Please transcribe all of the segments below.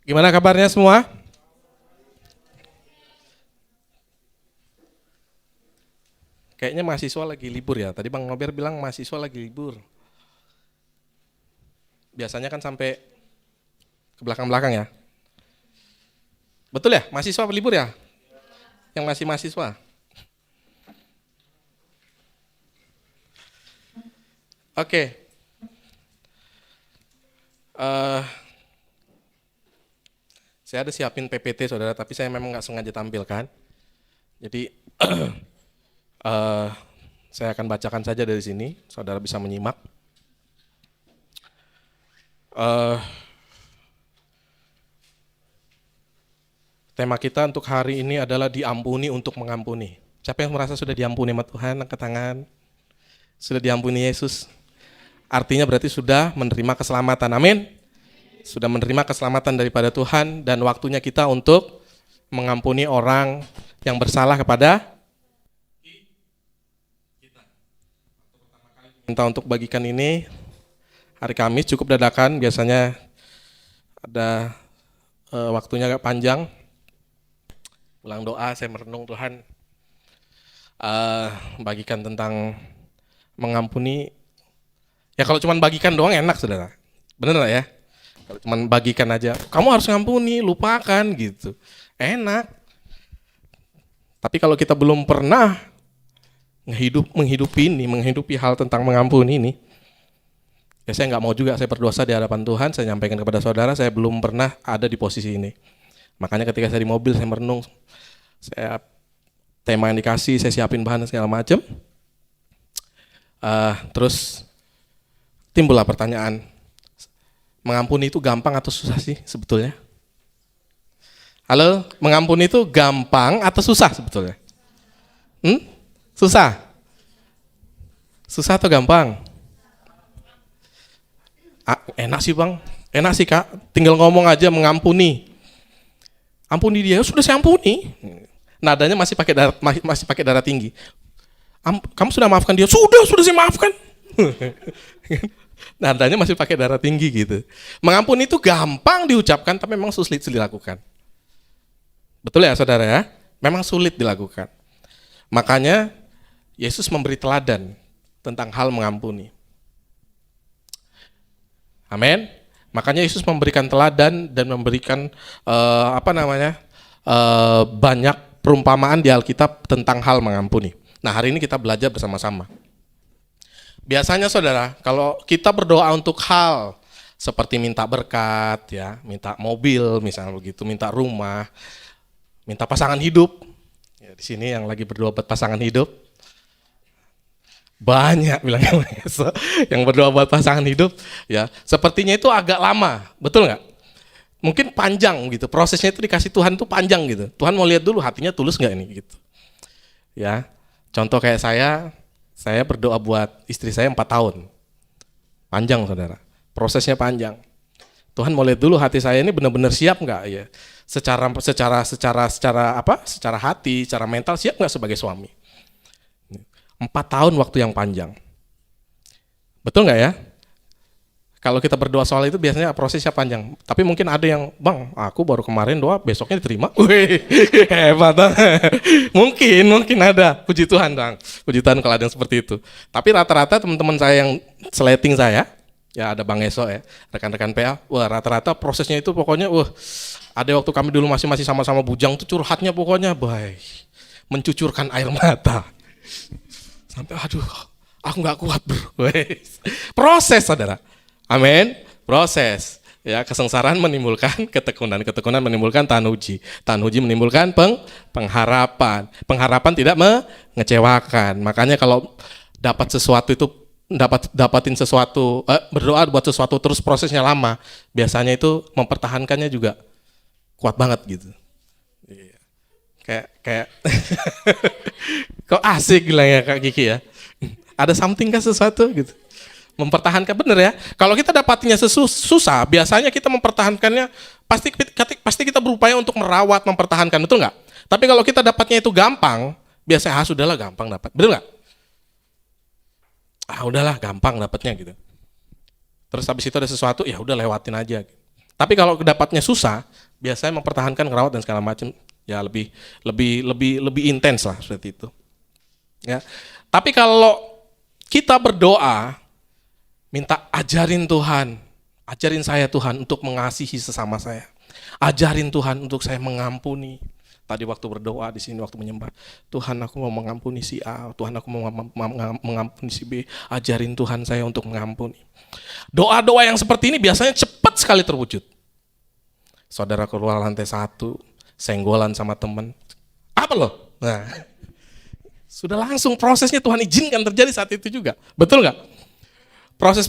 Gimana kabarnya semua? Kayaknya mahasiswa lagi libur ya. Tadi Bang Nober bilang mahasiswa lagi libur. Biasanya kan sampai ke belakang-belakang ya. Betul ya? Mahasiswa libur ya? Yang masih mahasiswa? Oke. Saya ada siapin PPT saudara, tapi saya memang nggak sengaja tampilkan. Jadi saya akan bacakan saja dari sini, saudara bisa menyimak. Tema kita untuk hari ini adalah diampuni untuk mengampuni. Siapa yang merasa sudah diampuni sama Tuhan, angkat tangan. Sudah diampuni Yesus. Artinya berarti sudah menerima keselamatan, amin. Sudah menerima keselamatan daripada Tuhan dan waktunya kita untuk mengampuni orang yang bersalah kepada kita. Minta untuk bagikan ini hari Kamis cukup dadakan, biasanya ada waktunya agak panjang. Pulang doa, saya merenung Tuhan, bagikan tentang mengampuni. Ya kalau cuma bagikan doang enak saudara, bener gak ya? Kalau cuma bagikan aja, kamu harus ngampuni, lupakan gitu, enak. Tapi kalau kita belum pernah menghidupi hal tentang mengampuni ini, ya saya nggak mau juga saya berdosa di hadapan Tuhan. Saya nyampaikan kepada saudara, saya belum pernah ada di posisi ini. Makanya ketika saya di mobil, saya merenung, tema yang dikasih, saya siapin bahan segala macam. Terus timbullah pertanyaan, mengampuni itu gampang atau susah sih sebetulnya? Halo, mengampuni itu gampang atau susah sebetulnya? Susah? Susah atau gampang? Enak sih Bang, enak sih Kak, tinggal ngomong aja mengampuni. Ampuni dia, sudah saya ampuni. Nadanya masih pakai darah tinggi. Kamu sudah maafkan dia? Sudah saya maafkan. Nadanya masih pakai darah tinggi gitu. Mengampuni itu gampang diucapkan, tapi memang sulit dilakukan. Betul ya saudara ya? Memang sulit dilakukan. Makanya Yesus memberi teladan tentang hal mengampuni. Amin. Makanya Yesus memberikan teladan dan memberikan banyak perumpamaan di Alkitab tentang hal mengampuni. Nah hari ini kita belajar bersama-sama. Biasanya saudara, kalau kita berdoa untuk hal seperti minta berkat, ya, minta mobil misalnya begitu, minta rumah, minta pasangan hidup. Ya, di sini yang lagi berdoa buat pasangan hidup. Banyak bilangnya yang berdoa buat pasangan hidup, ya. Sepertinya itu agak lama, betul nggak? Mungkin panjang gitu, prosesnya itu dikasih Tuhan tuh panjang gitu. Tuhan mau lihat dulu hatinya tulus nggak ini gitu. Ya, contoh kayak saya berdoa buat istri saya 4 tahun, panjang saudara, prosesnya panjang. Tuhan mau lihat dulu hati saya ini benar-benar siap nggak ya? Secara hati, secara mental siap nggak sebagai suami? 4 tahun waktu yang panjang. Betul nggak ya? Kalau kita berdoa soal itu biasanya prosesnya panjang. Tapi mungkin ada yang, Bang, aku baru kemarin doa, besoknya diterima. Wih, hebat. Mungkin ada. Puji Tuhan, Bang. Puji Tuhan kalau ada yang seperti itu. Tapi rata-rata teman-teman saya yang slating saya, ya ada Bang Eso ya, rekan-rekan PA, wah rata-rata prosesnya itu pokoknya, ada waktu kami dulu masih sama-sama bujang tuh curhatnya pokoknya, baik, mencucurkan air mata. Sampai aku nggak kuat bro. Proses saudara, amin, proses. Ya, kesengsaraan menimbulkan ketekunan menimbulkan tahan uji menimbulkan pengharapan. Pengharapan tidak mengecewakan. Makanya kalau dapatin sesuatu, berdoa buat sesuatu terus prosesnya lama, biasanya itu mempertahankannya juga kuat banget gitu. Kayak kok asik bilangnya Kak Kiki ya. Ada something kah sesuatu gitu. Mempertahankan, bener ya. Kalau kita dapatnya susah, biasanya kita mempertahankannya pasti kita berupaya untuk merawat, mempertahankan, betul nggak? Tapi kalau kita dapatnya itu gampang, biasanya sudahlah gampang dapat, betul nggak? Udahlah gampang dapatnya gitu. Terus habis itu ada sesuatu, ya udah lewatin aja. Tapi kalau dapatnya susah, biasanya mempertahankan ngerawat dan segala macam, ya lebih intens lah seperti itu. Ya. Tapi kalau kita berdoa, minta ajarin Tuhan, ajarin saya Tuhan untuk mengasihi sesama saya. Ajarin Tuhan untuk saya mengampuni. Tadi waktu berdoa di sini waktu menyembah, Tuhan aku mau mengampuni si A, Tuhan aku mau mengampuni si B. Ajarin Tuhan saya untuk mengampuni. Doa-doa yang seperti ini biasanya cepat sekali terwujud. Saudara keluar lantai 1, senggolan sama teman. Apa loh? Nah, sudah langsung prosesnya Tuhan izinkan terjadi saat itu juga. Betul nggak? Proses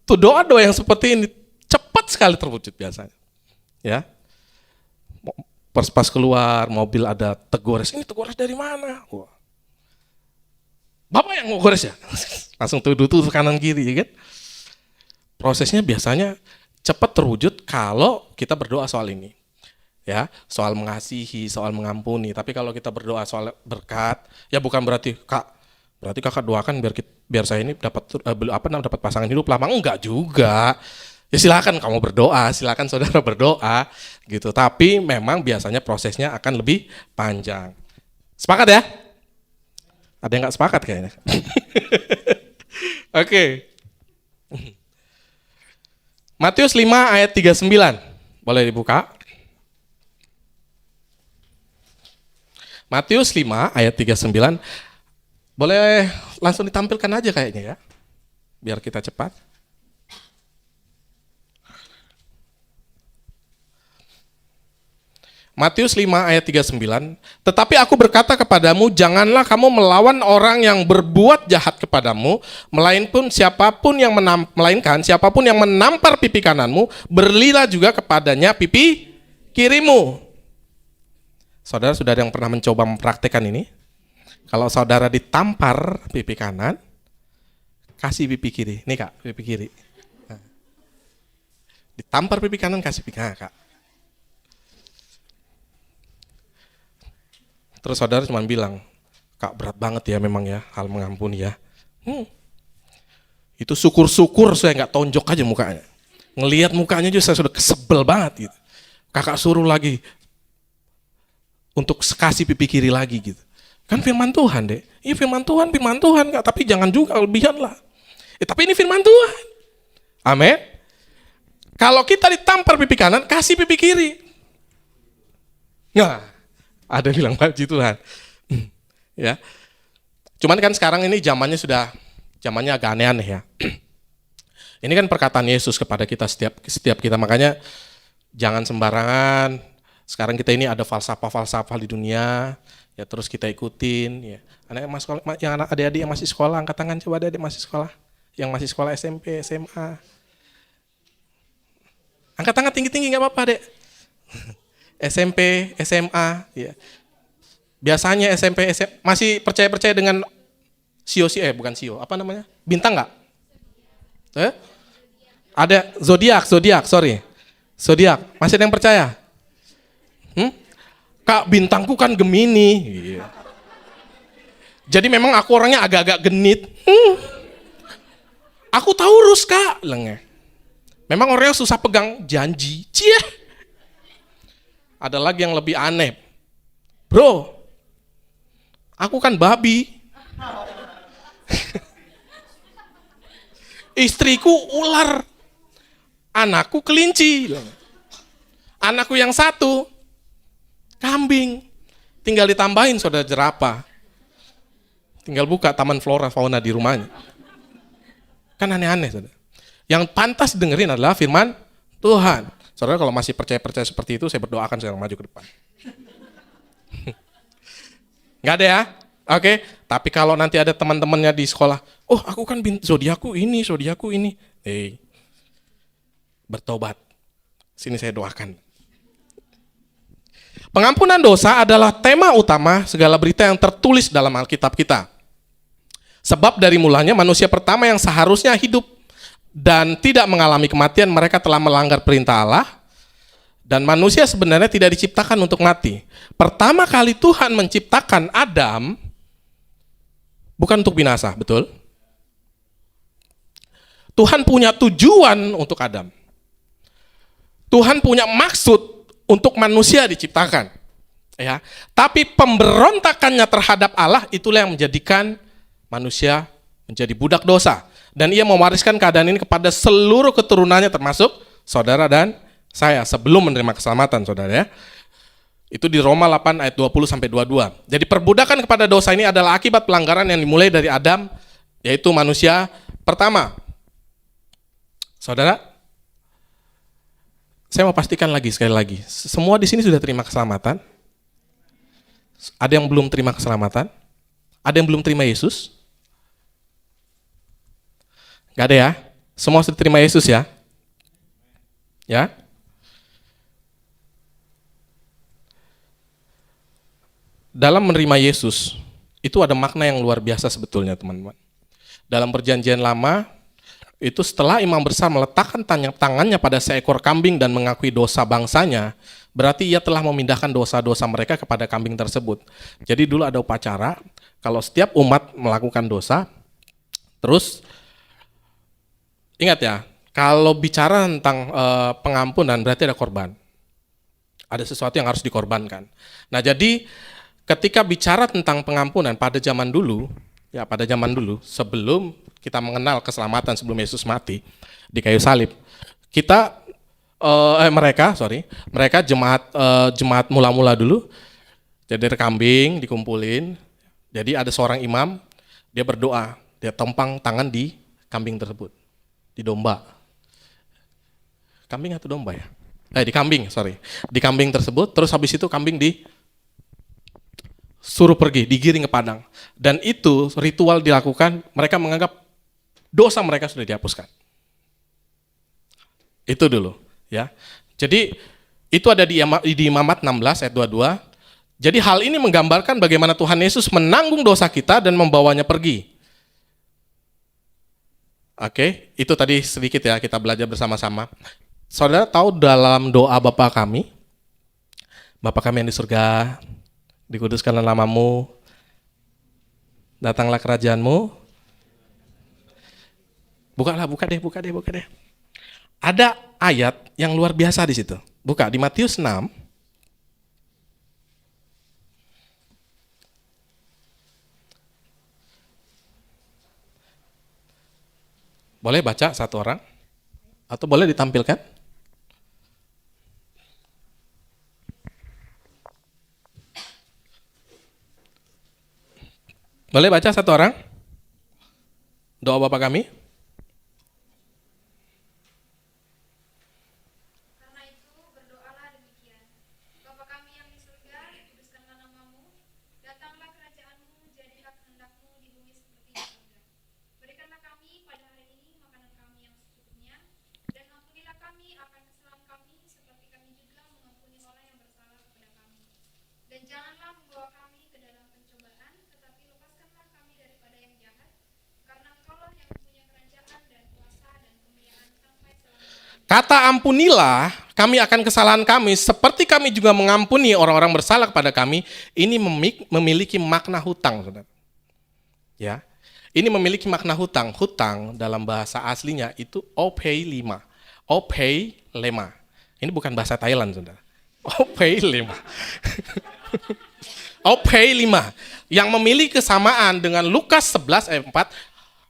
doa-doa yang seperti ini cepat sekali terwujud biasanya. Ya. Pas keluar mobil ada tegores. Ini tegores dari mana? Wah. Bapak yang mau gores ya? Langsung tuduh kanan kiri, ya kan? Prosesnya biasanya cepat terwujud kalau kita berdoa soal ini. Ya, soal mengasihi, soal mengampuni. Tapi kalau kita berdoa soal berkat, ya bukan berarti kakak doakan biar saya ini dapat pasangan hidup lama. Enggak juga. Ya silakan kamu berdoa, silakan saudara berdoa gitu. Tapi memang biasanya prosesnya akan lebih panjang. Sepakat ya? Ada yang nggak sepakat kayaknya? Oke. Matius 5 ayat 39. Boleh dibuka? Matius 5 ayat 39. Boleh langsung ditampilkan aja kayaknya ya. Biar kita cepat. Matius 5 ayat 39, tetapi aku berkata kepadamu, janganlah kamu melawan orang yang berbuat jahat kepadamu, melainkan siapapun yang menampar pipi kananmu, berlilah juga kepadanya pipi kirimu. Saudara sudah ada yang pernah mencoba mempraktekkan ini? Kalau saudara ditampar pipi kanan, kasih pipi kiri. Nih kak, pipi kiri. Nah. Ditampar pipi kanan, kasih pipi kanan kak. Terus saudara cuma bilang, kak berat banget ya memang ya, hal mengampuni ya. Itu syukur-syukur saya nggak tonjok aja mukanya. Ngelihat mukanya juga saya sudah kesebel banget gitu. Kakak suruh lagi untuk kasih pipi kiri lagi gitu. Kan firman Tuhan deh. Iya firman Tuhan kak, tapi jangan juga lebihan lah. Tapi ini firman Tuhan. Amin. Kalau kita ditampar pipi kanan, kasih pipi kiri. Nah. Ada yang bilang puji Tuhan. Ya. Cuman kan sekarang ini zamannya agak aneh-aneh ya. Ini kan perkataan Yesus kepada kita setiap kita, makanya jangan sembarangan. Sekarang kita ini ada falsafah di dunia, ya terus kita ikutin ya. Adik-adik yang masih sekolah, angkat tangan coba adik masih sekolah. Yang masih sekolah SMP, SMA. Angkat tangan tinggi-tinggi enggak apa-apa, Dek. SMP, SMA, ya. Biasanya SMP, SMA masih percaya dengan bukan sio, apa namanya? Bintang nggak? Ada zodiak, zodiak. Masih ada yang percaya? Kak, bintangku kan Gemini. Iya. Jadi memang aku orangnya agak-agak genit. Aku Taurus, Kak. Memang orangnya susah pegang janji. Cie. Ada lagi yang lebih aneh. Bro, aku kan babi. Istriku ular. Anakku kelinci. Anakku yang satu kambing. Tinggal ditambahin saudara jerapah. Tinggal buka taman flora fauna di rumahnya. Kan aneh-aneh saudara. Yang pantas dengerin adalah firman Tuhan. Saudara kalau masih percaya seperti itu, saya berdoakan saya maju ke depan. Nggak ada ya? Oke. Tapi kalau nanti ada teman-temannya di sekolah, oh aku kan zodiakku ini. Bertobat. Sini saya doakan. Pengampunan dosa adalah tema utama segala berita yang tertulis dalam Alkitab kita. Sebab dari mulanya manusia pertama yang seharusnya hidup dan tidak mengalami kematian, mereka telah melanggar perintah Allah, dan manusia sebenarnya tidak diciptakan untuk mati. Pertama kali Tuhan menciptakan Adam bukan untuk binasa, betul? Tuhan punya tujuan untuk Adam. Tuhan punya maksud untuk manusia diciptakan. Ya. Tapi pemberontakannya terhadap Allah itulah yang menjadikan manusia menjadi budak dosa. Dan ia mewariskan keadaan ini kepada seluruh keturunannya termasuk saudara dan saya sebelum menerima keselamatan, saudara ya. Itu di Roma 8 ayat 20 sampai 22. Jadi perbudakan kepada dosa ini adalah akibat pelanggaran yang dimulai dari Adam, yaitu manusia pertama. Saudara, saya mau pastikan lagi sekali lagi, semua di sini sudah terima keselamatan? Ada yang belum terima keselamatan? Ada yang belum terima Yesus? Gak ada ya? Semua sudah terima Yesus ya? Ya? Dalam menerima Yesus, itu ada makna yang luar biasa sebetulnya teman-teman. Dalam perjanjian lama, itu setelah imam besar meletakkan tangannya pada seekor kambing dan mengakui dosa bangsanya, berarti ia telah memindahkan dosa-dosa mereka kepada kambing tersebut. Jadi dulu ada upacara, kalau setiap umat melakukan dosa, terus ingat ya, kalau bicara tentang pengampunan berarti ada korban. Ada sesuatu yang harus dikorbankan. Nah jadi ketika bicara tentang pengampunan pada zaman dulu, sebelum kita mengenal keselamatan sebelum Yesus mati di kayu salib, mereka jemaat mula-mula dulu, jadi kambing dikumpulin, jadi ada seorang imam, dia berdoa, dia tempang tangan di kambing tersebut, di domba, kambing atau domba ya? Di kambing tersebut, terus habis itu kambing suruh pergi, digiring ke padang. Dan itu ritual dilakukan, mereka menganggap dosa mereka sudah dihapuskan. Itu dulu, ya. Jadi itu ada di Imamat 16 ayat 22. Jadi hal ini menggambarkan bagaimana Tuhan Yesus menanggung dosa kita dan membawanya pergi. Oke, itu tadi sedikit ya kita belajar bersama-sama. Saudara tahu dalam doa Bapa kami yang di surga, dikuduskanlah namamu, datanglah kerajaanmu. Buka deh. Ada ayat yang luar biasa di situ. Buka di Matius 6. Boleh baca satu orang? Atau boleh ditampilkan? Boleh baca satu orang? Doa Bapa kami. Karena itu berdoalah demikian. Bapa kami yang di surga, dikuduskanlah namamu, datanglah kerajaanmu, jadilah kehendakmu di bumi seperti di surga. Berikanlah kami pada hari ini makanan kami yang secukupnya, dan ampunilah kami akan kesalahan kami, seperti kami juga mengampuni orang yang bersalah kepada kami. Dan janganlah membawa kami ke dalam pencobaan, tetapi lepaskanlah kami daripada yang jahat, karena Engkaulah yang punya kerajaan dan kuasa dan kemuliaan sampai selama-lamanya. Kata ampunilah kami akan kesalahan kami, seperti kami juga mengampuni orang-orang bersalah kepada kami, ini memiliki makna hutang, saudara. Ya, ini memiliki makna hutang. Hutang dalam bahasa aslinya itu opei lima. Ini bukan bahasa Thailand, saudara. Opei lima. Opei 5 yang memiliki kesamaan dengan Lukas 11 ayat 4,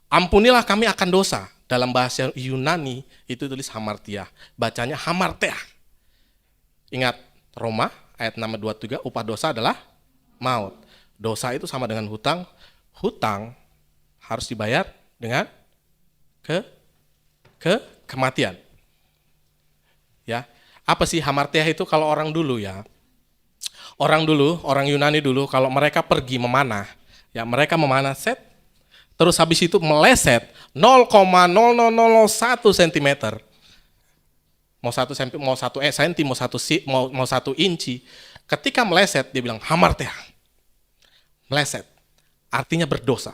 ampunilah kami akan dosa. Dalam bahasa Yunani itu tulis hamartia, bacanya hamartea. Ingat Roma ayat 6:23, upah dosa adalah maut. Dosa itu sama dengan hutang. Hutang harus dibayar dengan kematian. Ya, apa sih hamartia itu kalau orang dulu ya? Orang Yunani dulu, kalau mereka pergi memanah, ya mereka memanah terus habis itu meleset 0,0001 cm. Mau 1 cm, mau 1 cm, mau 1 inci. Ketika meleset, dia bilang hamartea. Meleset, artinya berdosa.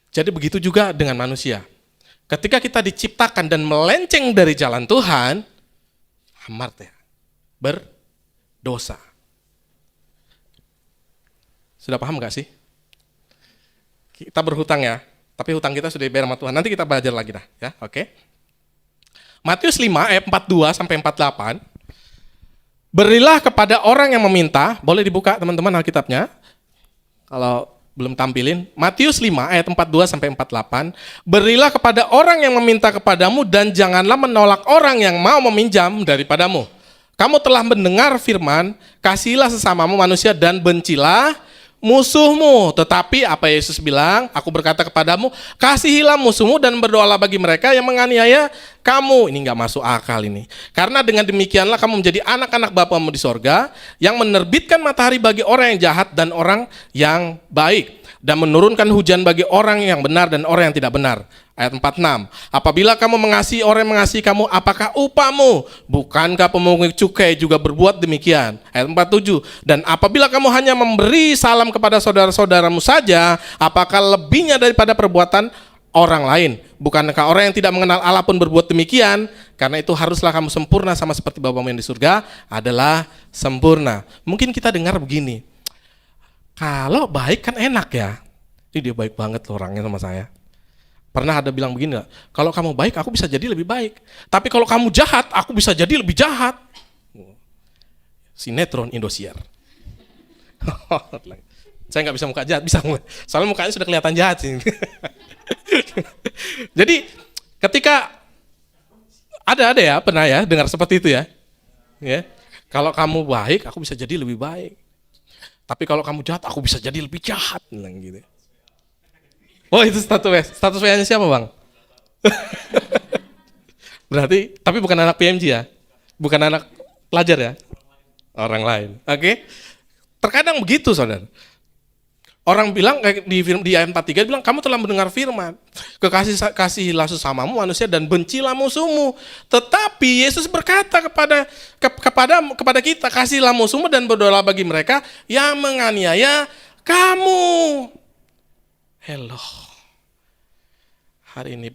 Jadi begitu juga dengan manusia. Ketika kita diciptakan dan melenceng dari jalan Tuhan, hamartea, berdosa. Sudah paham gak sih? Kita berhutang ya, tapi hutang kita sudah dibayar sama Tuhan. Nanti kita belajar lagi dah, ya, oke? Matius 5 ayat 42 sampai 48. Berilah kepada orang yang meminta, boleh dibuka teman-teman Alkitabnya. Kalau belum tampilin, Matius 5 ayat 42 sampai 48. Berilah kepada orang yang meminta kepadamu dan janganlah menolak orang yang mau meminjam daripadamu. Kamu telah mendengar firman, kasihilah sesamamu manusia dan bencilah musuhmu. Tetapi apa Yesus bilang? Aku berkata kepadamu, kasihilah musuhmu dan berdoalah bagi mereka yang menganiaya kamu. Ini nggak masuk akal ini. Karena dengan demikianlah kamu menjadi anak-anak Bapamu di sorga yang menerbitkan matahari bagi orang yang jahat dan orang yang baik, dan menurunkan hujan bagi orang yang benar dan orang yang tidak benar. Ayat 46. Apabila kamu mengasihi orang yang mengasihi kamu, apakah upahmu? Bukankah pemungut cukai juga berbuat demikian? Ayat 47. Dan apabila kamu hanya memberi salam kepada saudara-saudaramu saja, apakah lebihnya daripada perbuatan orang lain? Bukankah orang yang tidak mengenal Allah pun berbuat demikian? Karena itu haruslah kamu sempurna sama seperti Bapamu yang di surga adalah sempurna. Mungkin kita dengar begini, kalau baik kan enak ya. Ini dia baik banget loh orangnya sama saya. Pernah ada bilang begini gak? Kalau kamu baik, aku bisa jadi lebih baik. Tapi kalau kamu jahat, aku bisa jadi lebih jahat. Sinetron Indosiar. Saya nggak bisa muka jahat, bisa. Soalnya mukanya sudah kelihatan jahat sih. Jadi ketika ada ya, pernah ya dengar seperti itu ya. Ya. Kalau kamu baik, aku bisa jadi lebih baik. Tapi kalau kamu jahat, aku bisa jadi lebih jahat, bilang gitu. Oh, itu status WA-nya siapa, Bang? Berarti, tapi bukan anak PMG ya? Bukan anak pelajar ya? Orang lain. Oke? Terkadang begitu, saudara. Orang bilang di ayat 43 bilang kamu telah mendengar firman, kasihilah sesamamu manusia dan bencilah musuhmu. Tetapi Yesus berkata kepada kita, kasihilah musuhmu dan berdoalah bagi mereka yang menganiaya kamu. Hello. Hari ini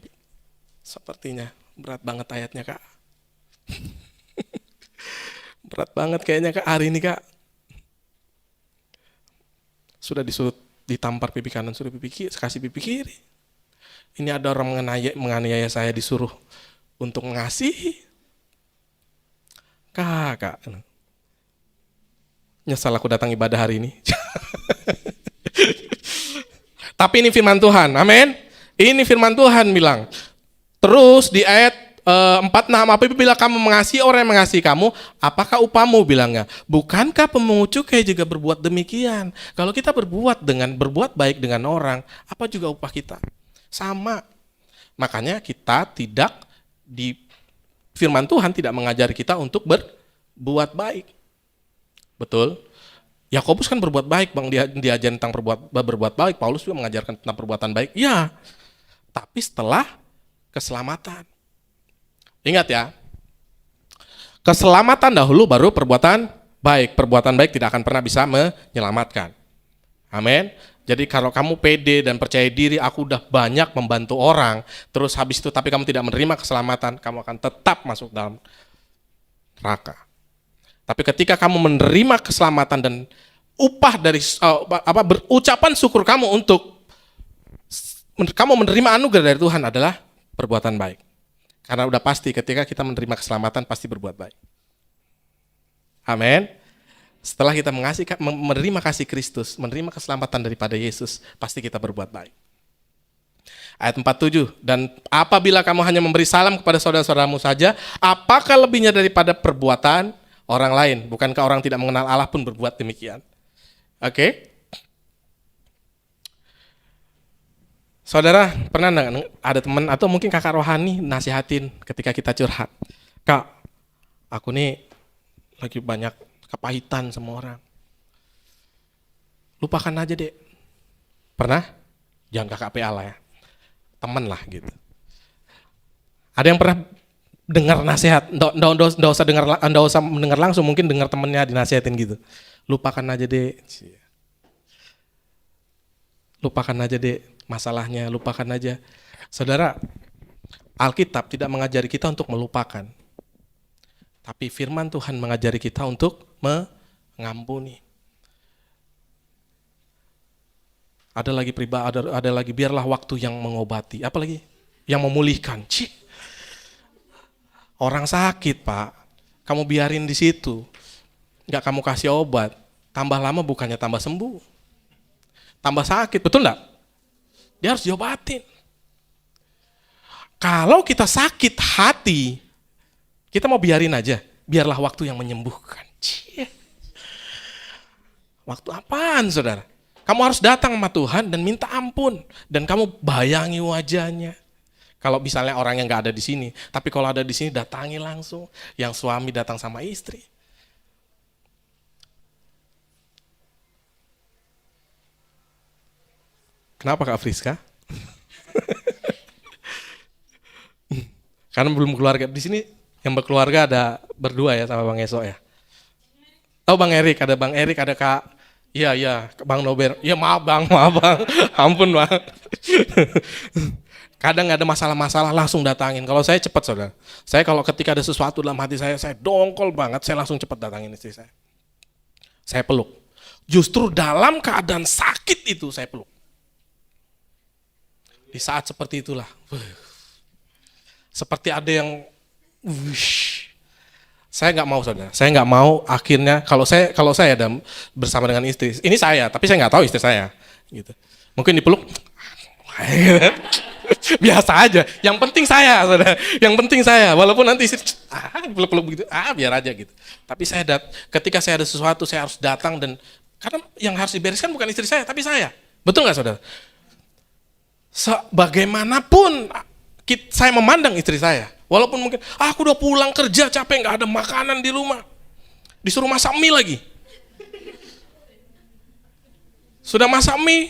sepertinya berat banget ayatnya, Kak. Berat banget kayaknya, Kak, hari ini, Kak. Sudah disuruh ditampar pipi kanan, suruh pipi kiri, kasih pipi kiri. Ini ada orang menganiaya saya, disuruh untuk mengasihi. Kak. Nyesal aku datang ibadah hari ini. Tapi ini firman Tuhan, amin. Ini firman Tuhan bilang. Terus di ayat 46, apabila kamu mengasihi orang yang mengasihi kamu, apakah upahmu, bilangnya? Bukankah pemungut cukai juga berbuat demikian? Kalau kita berbuat baik dengan orang, apa juga upah kita? Sama. Makanya kita tidak di firman Tuhan tidak mengajari kita untuk berbuat baik. Betul? Yakobus kan berbuat baik, Bang, dia diajarin tentang berbuat baik. Paulus juga mengajarkan tentang perbuatan baik. Ya, tapi setelah keselamatan. Ingat ya, keselamatan dahulu baru perbuatan baik. Perbuatan baik tidak akan pernah bisa menyelamatkan. Amin. Jadi kalau kamu pede dan percaya diri, aku udah banyak membantu orang, terus habis itu tapi kamu tidak menerima keselamatan, kamu akan tetap masuk dalam neraka. Tapi ketika kamu menerima keselamatan dan upah dari berucapan syukur kamu untuk kamu menerima anugerah dari Tuhan adalah perbuatan baik. Karena udah pasti ketika kita menerima keselamatan pasti berbuat baik. Amin. Setelah kita menerima kasih Kristus, menerima keselamatan daripada Yesus, pasti kita berbuat baik. Ayat 47, dan apabila kamu hanya memberi salam kepada saudara-saudaramu saja, apakah lebihnya daripada perbuatan orang lain? Bukankah orang tidak mengenal Allah pun berbuat demikian? Oke. Saudara, pernah ada teman atau mungkin kakak rohani nasihatin ketika kita curhat, Kak, aku nih lagi banyak kepahitan sama orang. Lupakan aja deh. Pernah? Jangan kakak PA lah ya. Temen lah gitu. Ada yang pernah dengar nasihat? Nggak usah mendengar langsung, mungkin dengar temennya dinasihatin gitu. Lupakan aja deh. Lupakan aja deh masalahnya, lupakan aja. Saudara, Alkitab tidak mengajari kita untuk melupakan. Tapi firman Tuhan mengajari kita untuk mengampuni. Ada lagi biarlah waktu yang mengobati. Apalagi? Yang memulihkan. Orang sakit, Pak. Kamu biarin di situ. Nggak kamu kasih obat. Tambah lama bukannya tambah sembuh. Tambah sakit, betul nggak? Dia harus diobatin. Kalau kita sakit hati, kita mau biarin aja. Biarlah waktu yang menyembuhkan. Cie. Waktu apaan, saudara? Kamu harus datang sama Tuhan dan minta ampun. Dan kamu bayangi wajahnya. Kalau misalnya orang yang nggak ada di sini, tapi kalau ada di sini datangi langsung. Yang suami datang sama istri. Kenapa Kak Friska? Karena belum keluarga. Di sini yang berkeluarga ada berdua ya sama Bang Esok ya. Oh Bang Erik, ada Bang Erik, ada Kak. Iya, Bang Nober. Iya maaf Bang. Ampun Bang. Kadang ada masalah-masalah langsung datangin. Kalau saya cepat saudara. Saya kalau ketika ada sesuatu dalam hati saya dongkol banget, saya langsung cepat datangin istri saya. Saya peluk. Justru dalam keadaan sakit itu saya peluk. Di saat seperti itulah. Seperti ada yang saya nggak mau saudara, saya nggak mau akhirnya kalau saya ada bersama dengan istri, ini saya, tapi saya nggak tahu istri saya, gitu. Mungkin dipeluk, biasa aja. Yang penting saya, saudara, yang penting saya, walaupun nanti istri peluk-peluk begitu, biar aja gitu. Tapi ketika saya ada sesuatu, saya harus datang dan karena yang harus dibereskan bukan istri saya, tapi saya, betul nggak saudara? Sebagaimanapun saya memandang istri saya, walaupun mungkin aku udah pulang kerja capek nggak ada makanan di rumah, disuruh masak mie lagi, sudah masak mie,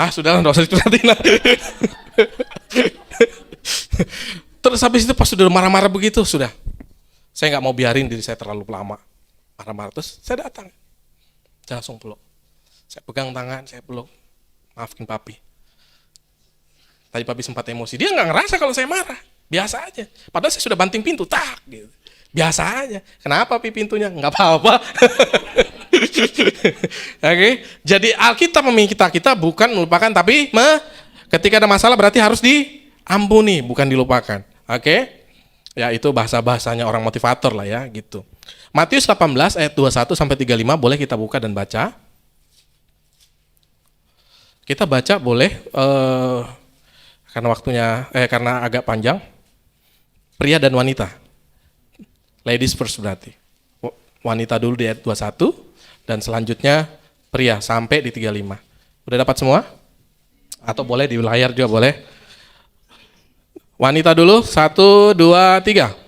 sudahlah nggak usah dicuratin. Terus habis itu pas sudah marah-marah begitu sudah, saya nggak mau biarin diri saya terlalu lama marah-marah, terus saya datang, saya langsung peluk, saya pegang tangan, saya peluk, maafin papi. Tadi papi sempat emosi, dia nggak ngerasa kalau saya marah, biasa aja. Padahal saya sudah banting pintu, gitu. Biasa aja. Kenapa papi pintunya? Nggak apa-apa. Oke, jadi Alkitab meminta kita bukan melupakan, tapi ketika ada masalah berarti harus diampuni, bukan dilupakan. Oke, ya itu bahasa-bahasanya orang motivator lah ya, gitu. Matius 18 ayat 21 sampai 35 boleh kita buka dan baca. Kita baca boleh. Karena agak panjang. Pria dan wanita. Ladies first berarti. Wanita dulu di ayat 21 dan selanjutnya pria sampai di 35. Udah dapat semua? Atau boleh di layar juga boleh. Wanita dulu 1 2 3.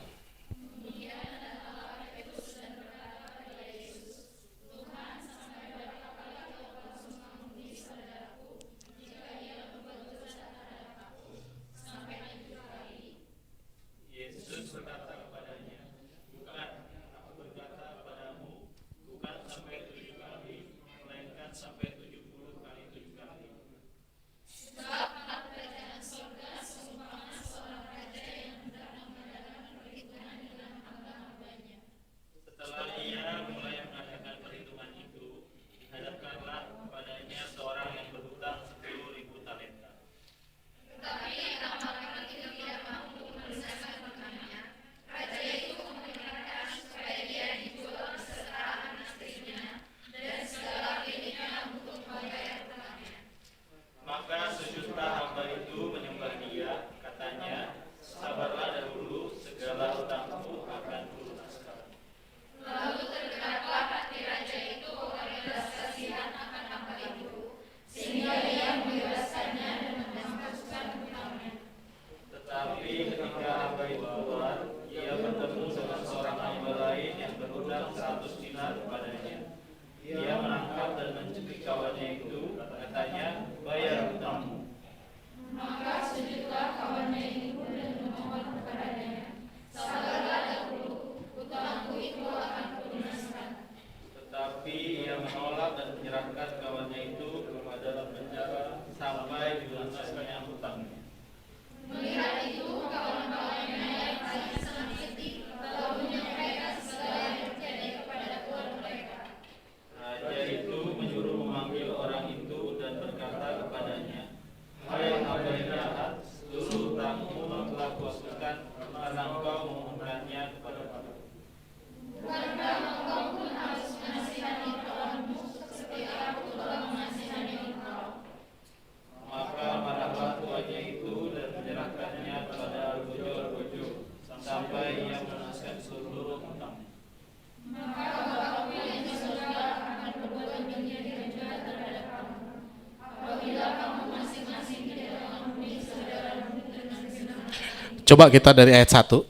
Coba kita dari ayat 1.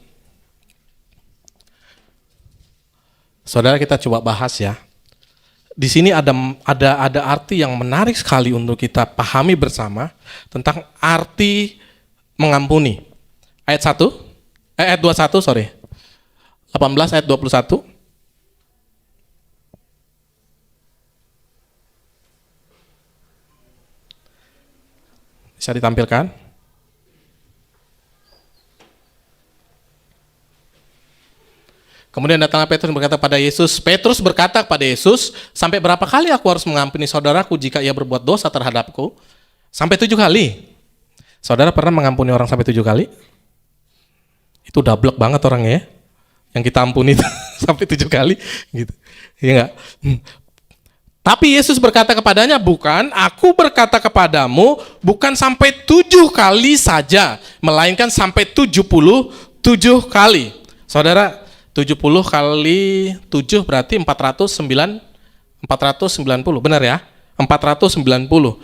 Saudara, kita coba bahas ya. Di sini ada arti yang menarik sekali untuk kita pahami bersama tentang arti mengampuni. Ayat 1, ayat 21, sorry. 18 ayat 21. Bisa ditampilkan? Kemudian datanglah Petrus berkata pada Yesus, Petrus berkata kepada Yesus, sampai berapa kali aku harus mengampuni saudaraku jika ia berbuat dosa terhadapku? Sampai 7 kali. Saudara pernah mengampuni orang sampai 7 kali? Itu dablek banget orangnya ya. Yang kita ampuni itu sampai 7 kali. Gitu. Iya enggak? Tapi Yesus berkata kepadanya, bukan, aku berkata kepadamu, bukan sampai 7 kali saja, melainkan sampai 77 kali. Saudara, 70 kali 7 berarti 490, benar ya? 490.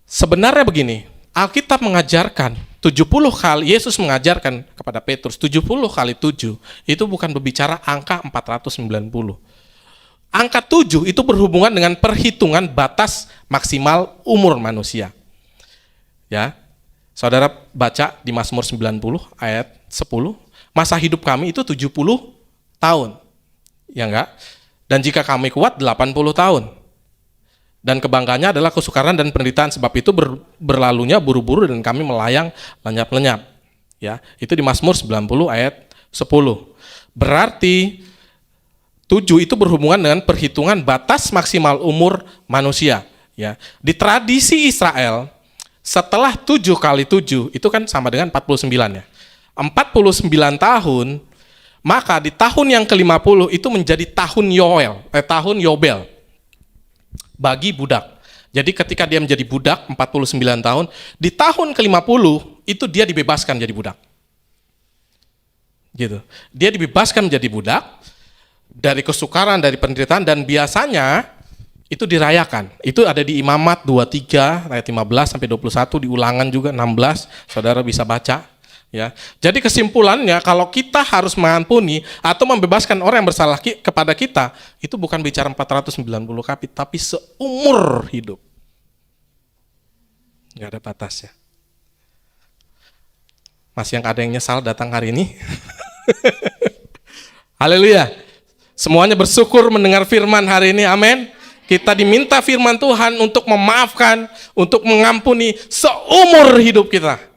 Sebenarnya begini, Alkitab mengajarkan 70 kali, Yesus mengajarkan kepada Petrus 70 kali 7, itu bukan berbicara angka 490. Angka 7 itu berhubungan dengan perhitungan batas maksimal umur manusia. Ya, saudara baca di Mazmur 90 ayat 10, masa hidup kami itu 70 tahun. Ya enggak? Dan jika kami kuat 80 tahun. Dan kebanggaannya adalah kesukaran dan penderitaan, sebab itu berlalunya buru-buru dan kami melayang lenyap-lenyap. Ya, itu di Mazmur 90 ayat 10. Berarti 7 itu berhubungan dengan perhitungan batas maksimal umur manusia. Ya, di tradisi Israel setelah 7 kali 7 itu kan sama dengan 49 ya. 49 tahun, maka di tahun yang ke-50 itu menjadi tahun Yobel bagi budak. Jadi ketika dia menjadi budak 49 tahun, di tahun ke-50 itu dia dibebaskan jadi budak. Gitu. Dia dibebaskan menjadi budak dari kesukaran, dari penderitaan, dan biasanya itu dirayakan. Itu ada di Imamat 23 ayat 15 sampai 21, di Ulangan juga 16, saudara bisa baca. Ya, jadi kesimpulannya kalau kita harus mengampuni atau membebaskan orang yang bersalah kepada kita, itu bukan bicara 490 kali, tapi seumur hidup. Nggak ada batasnya. Masih yang ada yang nyesal datang hari ini? Haleluya. Semuanya bersyukur mendengar firman hari ini, amin. Kita diminta firman Tuhan untuk memaafkan, untuk mengampuni seumur hidup kita.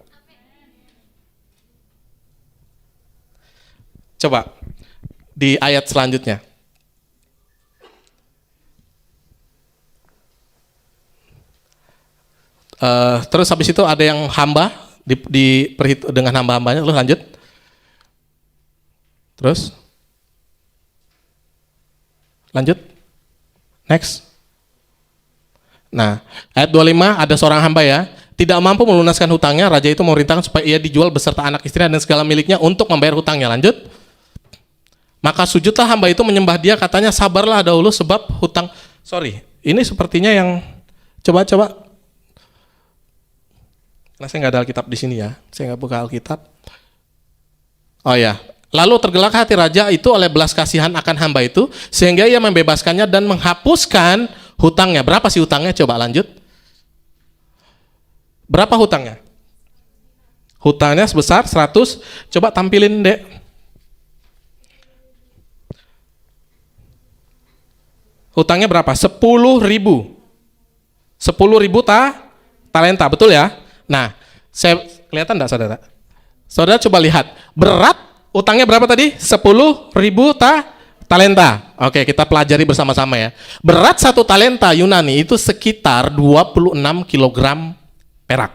Coba di ayat selanjutnya. Terus habis itu ada yang hamba dengan hamba-hambanya. Lu lanjut. Terus lanjut. Next. Nah, ayat 25 ada seorang hamba ya, tidak mampu melunaskan hutangnya, raja itu memerintahkan supaya ia dijual beserta anak istrinya dan segala miliknya untuk membayar hutangnya. Lanjut. Maka sujudlah hamba itu menyembah dia, katanya sabarlah dahulu sebab hutang. Sorry, ini sepertinya yang coba. Nah, saya nggak ada Alkitab di sini ya, saya nggak buka Alkitab. Oh ya, lalu tergerak hati raja itu oleh belas kasihan akan hamba itu, sehingga ia membebaskannya dan menghapuskan hutangnya. Berapa sih hutangnya? Coba lanjut. Berapa hutangnya? Hutangnya sebesar 100. Coba tampilin, Dek. Hutangnya berapa? 10.000. 10.000 talenta, betul ya? Nah, saya kelihatan enggak saudara? Saudara coba lihat, berat hutangnya berapa tadi? 10.000 talenta. Oke, kita pelajari bersama-sama ya. Berat 1 talenta Yunani itu sekitar 26 kg perak.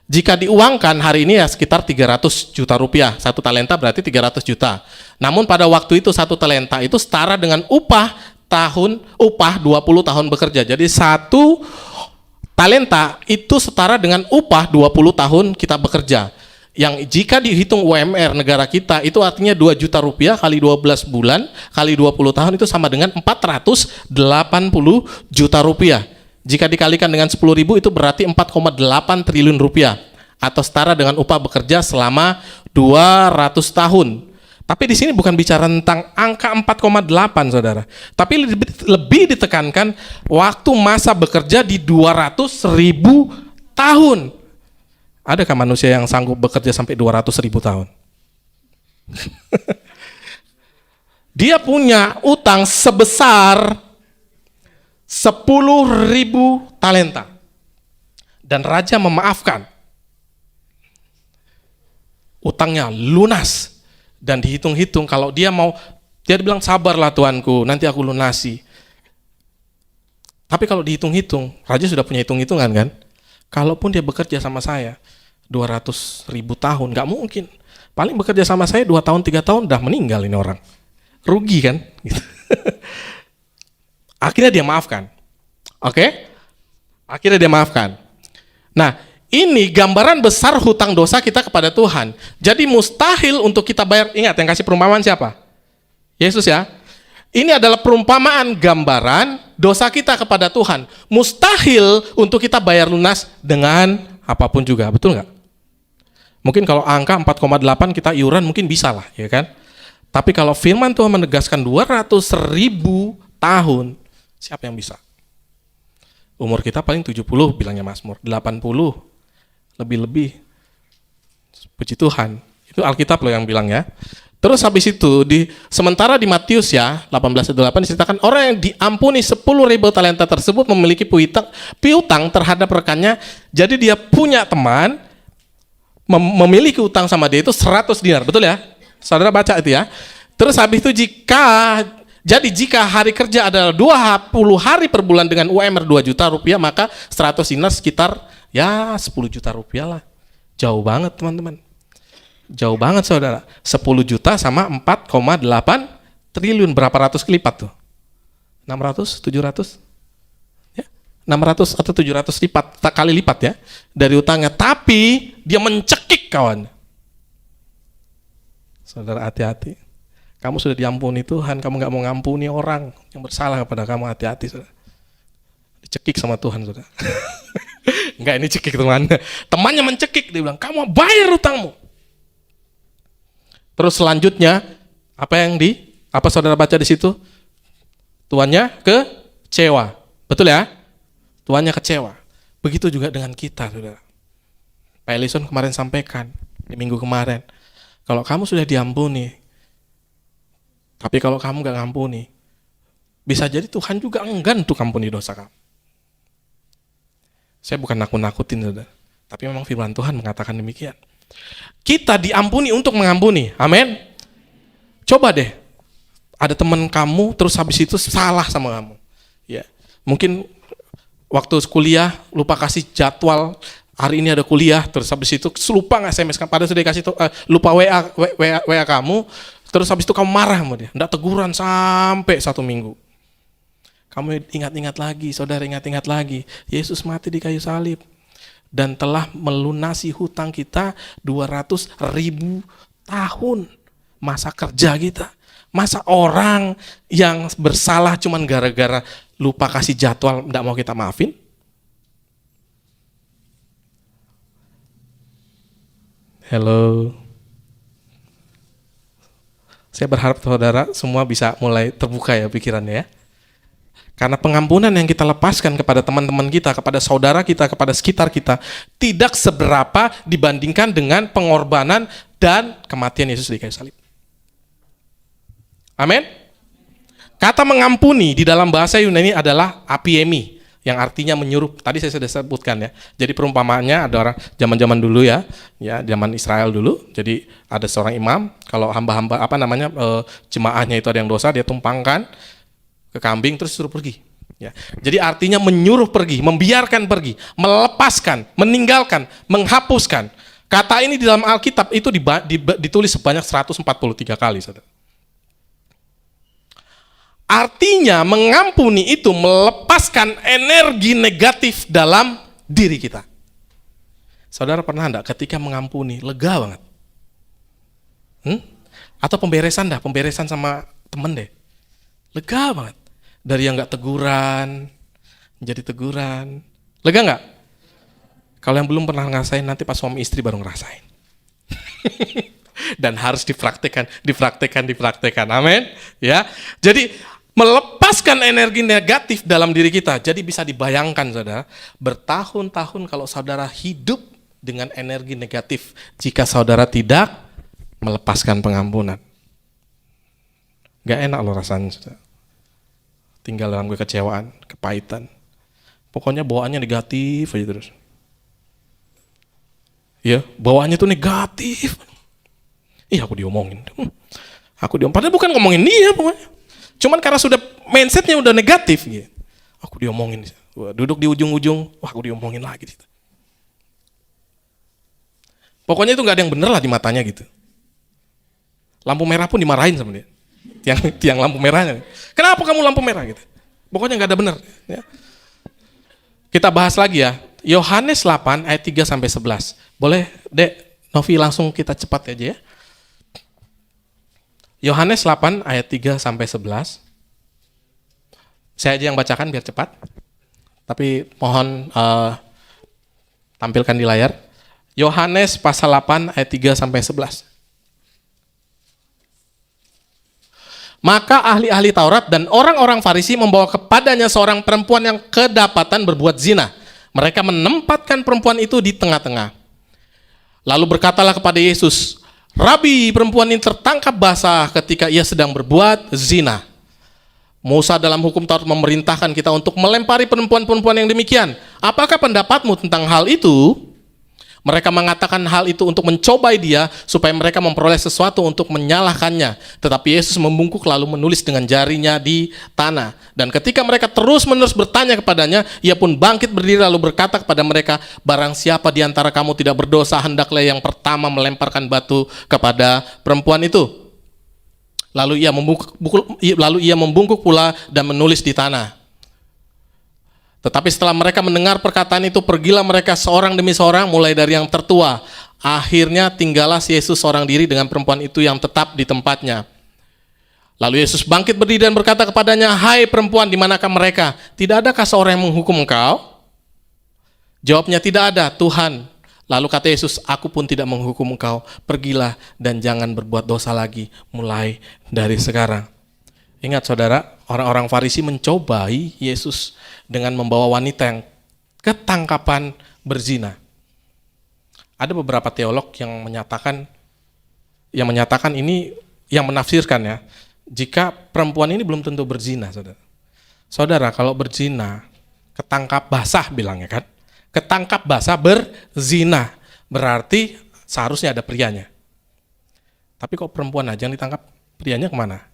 Jika diuangkan hari ini ya sekitar 300 juta rupiah. 1 talenta berarti 300 juta. Namun pada waktu itu 1 talenta itu setara dengan upah 20 tahun bekerja. Jadi 1 talenta itu setara dengan upah 20 tahun kita bekerja. Yang jika dihitung UMR negara kita itu artinya 2 juta rupiah kali 12 bulan kali 20 tahun itu sama dengan 480 juta rupiah. Jika dikalikan dengan 10.000 itu berarti 4,8 triliun rupiah atau setara dengan upah bekerja selama 200 tahun. Tapi di sini bukan bicara tentang angka 4,8 saudara. Tapi lebih ditekankan waktu masa bekerja di 200.000 tahun. Adakah manusia yang sanggup bekerja sampai 200.000 tahun? Dia punya utang sebesar 10.000 talenta. Dan raja memaafkan. Utangnya lunas. Dan dihitung-hitung kalau dia mau, dia bilang sabarlah tuanku, nanti aku lunasi. Tapi kalau dihitung-hitung, raja sudah punya hitung-hitungan kan? Kalaupun dia bekerja sama saya 200.000 tahun, nggak mungkin. Paling bekerja sama saya 2 tahun, 3 tahun, udah meninggal ini orang. Rugi kan? Gitu. Akhirnya dia maafkan. Oke? Akhirnya dia maafkan. Nah, ini gambaran besar hutang dosa kita kepada Tuhan. Jadi mustahil untuk kita bayar. Ingat, yang kasih perumpamaan siapa? Yesus ya. Ini adalah perumpamaan gambaran dosa kita kepada Tuhan. Mustahil untuk kita bayar lunas dengan apapun juga, betul nggak? Mungkin kalau angka 4,8 kita iuran mungkin bisa lah, ya kan? Tapi kalau firman Tuhan menegaskan 200.000 tahun, siapa yang bisa? Umur kita paling 70, bilangnya Mazmur, 80, lebih-lebih. Puji Tuhan. Itu Alkitab loh yang bilang ya. Terus habis itu, sementara di Matius ya, 18:8 diceritakan orang yang diampuni 10.000 talenta tersebut memiliki piutang terhadap rekannya. Jadi dia punya teman, memiliki utang sama dia itu 100 dinar, betul ya? Saudara baca itu ya. Terus habis itu jika hari kerja adalah 20 hari per bulan dengan UMR 2 juta rupiah, maka 100 dinar sekitar ya 10 juta rupiah lah. Jauh banget teman-teman. Jauh banget saudara. 10 juta sama 4,8 triliun. Berapa ratus kelipat tuh? 600, 700? Ya, 600 atau 700 kali lipat ya dari utangnya. Tapi dia mencekik kawan. Saudara hati-hati. Kamu sudah diampuni Tuhan, kamu gak mau ngampuni orang yang bersalah kepada kamu, hati-hati saudara. Dicekik sama Tuhan saudara. Enggak, ini cekik temannya. Temannya mencekik, dia bilang, kamu bayar utangmu. Terus selanjutnya apa saudara baca di situ? Tuannya kecewa. Betul ya? Tuannya kecewa. Begitu juga dengan kita, saudara. Pak Elison kemarin sampaikan di minggu kemarin, kalau kamu sudah diampuni, tapi kalau kamu gak ngampuni, bisa jadi Tuhan juga enggan untuk ampuni dosa kamu. Saya bukan nakut-nakutin, saudara. Tapi memang firman Tuhan mengatakan demikian. Kita diampuni untuk mengampuni. Amin. Coba deh, ada teman kamu terus habis itu salah sama kamu. Ya, mungkin waktu kuliah lupa kasih jadwal, hari ini ada kuliah, terus habis itu lupa nge-SMS kan, padahal sudah dikasih lupa WA kamu, terus habis itu kamu marah sama dia, enggak teguran sampai 1 minggu. Kamu ingat-ingat lagi, saudara ingat-ingat lagi, Yesus mati di kayu salib dan telah melunasi hutang kita 200.000 tahun masa kerja kita. Masa orang yang bersalah cuman gara-gara lupa kasih jadwal enggak mau kita maafin? Hello. Saya berharap saudara semua bisa mulai terbuka ya pikirannya ya. Karena pengampunan yang kita lepaskan kepada teman-teman kita, kepada saudara kita, kepada sekitar kita, tidak seberapa dibandingkan dengan pengorbanan dan kematian Yesus di kayu salib. Amin. Kata mengampuni di dalam bahasa Yunani adalah apiemi, yang artinya menyuruh. Tadi saya sudah sebutkan ya. Jadi perumpamaannya ada orang zaman-zaman dulu ya, zaman Israel dulu. Jadi ada seorang imam, kalau hamba-hamba jemaahnya itu ada yang dosa, dia tumpangkan ke kambing terus suruh pergi. Ya. Jadi artinya menyuruh pergi, membiarkan pergi, melepaskan, meninggalkan, menghapuskan. Kata ini di dalam Alkitab itu ditulis sebanyak 143 kali, saudara. Artinya mengampuni itu melepaskan energi negatif dalam diri kita. Saudara pernah enggak ketika mengampuni, lega banget? Atau pemberesan sama temen deh. Lega banget. Dari yang enggak teguran, jadi teguran. Lega enggak? Kalau yang belum pernah ngerasain, nanti pas suami istri baru ngerasain. Dan harus dipraktekkan. Amin. Ya. Jadi melepaskan energi negatif dalam diri kita. Jadi bisa dibayangkan saudara, bertahun-tahun kalau saudara hidup dengan energi negatif jika saudara tidak melepaskan pengampunan. Gak enak loh rasanya saudara. Tinggal dalam kekecewaan, kepahitan. Pokoknya bawaannya negatif aja terus. Ya, bawaannya tuh negatif. Aku diomongin. Padahal bukan ngomongin dia pokoknya. Cuman karena sudah mindsetnya udah negatif gitu. Aku diomongin. Duduk di ujung-ujung, aku diomongin lagi gitu. Pokoknya itu gak ada yang bener lah di matanya gitu. Lampu merah pun dimarahin sama dia. Tiang lampu merahnya. Kenapa kamu lampu merah gitu? Pokoknya gak ada bener. Ya. Kita bahas lagi ya. Yohanes 8 ayat 3 sampai 11. Boleh, Dek, Novi langsung kita cepat aja ya. Yohanes 8 ayat 3 sampai 11. Saya aja yang bacakan biar cepat. Tapi mohon tampilkan di layar. Yohanes pasal 8 ayat 3 sampai 11. Maka ahli-ahli Taurat dan orang-orang Farisi membawa kepadanya seorang perempuan yang kedapatan berbuat zina. Mereka menempatkan perempuan itu di tengah-tengah. Lalu berkatalah kepada Yesus, Rabi, perempuan ini tertangkap basah ketika ia sedang berbuat zina. Musa dalam hukum Taurat memerintahkan kita untuk melempari perempuan-perempuan yang demikian. Apakah pendapatmu tentang hal itu? Mereka mengatakan hal itu untuk mencobai dia supaya mereka memperoleh sesuatu untuk menyalahkannya. Tetapi Yesus membungkuk lalu menulis dengan jarinya di tanah. Dan ketika mereka terus-menerus bertanya kepadanya, ia pun bangkit berdiri lalu berkata kepada mereka, barang siapa di antara kamu tidak berdosa, hendaklah yang pertama melemparkan batu kepada perempuan itu. Lalu ia membungkuk pula dan menulis di tanah. Tetapi setelah mereka mendengar perkataan itu, pergilah mereka seorang demi seorang, mulai dari yang tertua. Akhirnya tinggallah Yesus seorang diri dengan perempuan itu yang tetap di tempatnya. Lalu Yesus bangkit berdiri dan berkata kepadanya, hai perempuan, di manakah mereka? Tidak adakah seorang yang menghukum engkau? Jawabnya, tidak ada, Tuhan. Lalu kata Yesus, aku pun tidak menghukum engkau. Pergilah dan jangan berbuat dosa lagi, mulai dari sekarang. Ingat saudara, orang-orang Farisi mencobai Yesus dengan membawa wanita yang ketangkapan berzina. Ada beberapa teolog yang menyatakan ini, yang menafsirkan ya, jika perempuan ini belum tentu berzina, saudara. Saudara, kalau berzina, ketangkap basah bilangnya kan, ketangkap basah berzina, berarti seharusnya ada prianya. Tapi kok perempuan aja yang ditangkap, prianya kemana?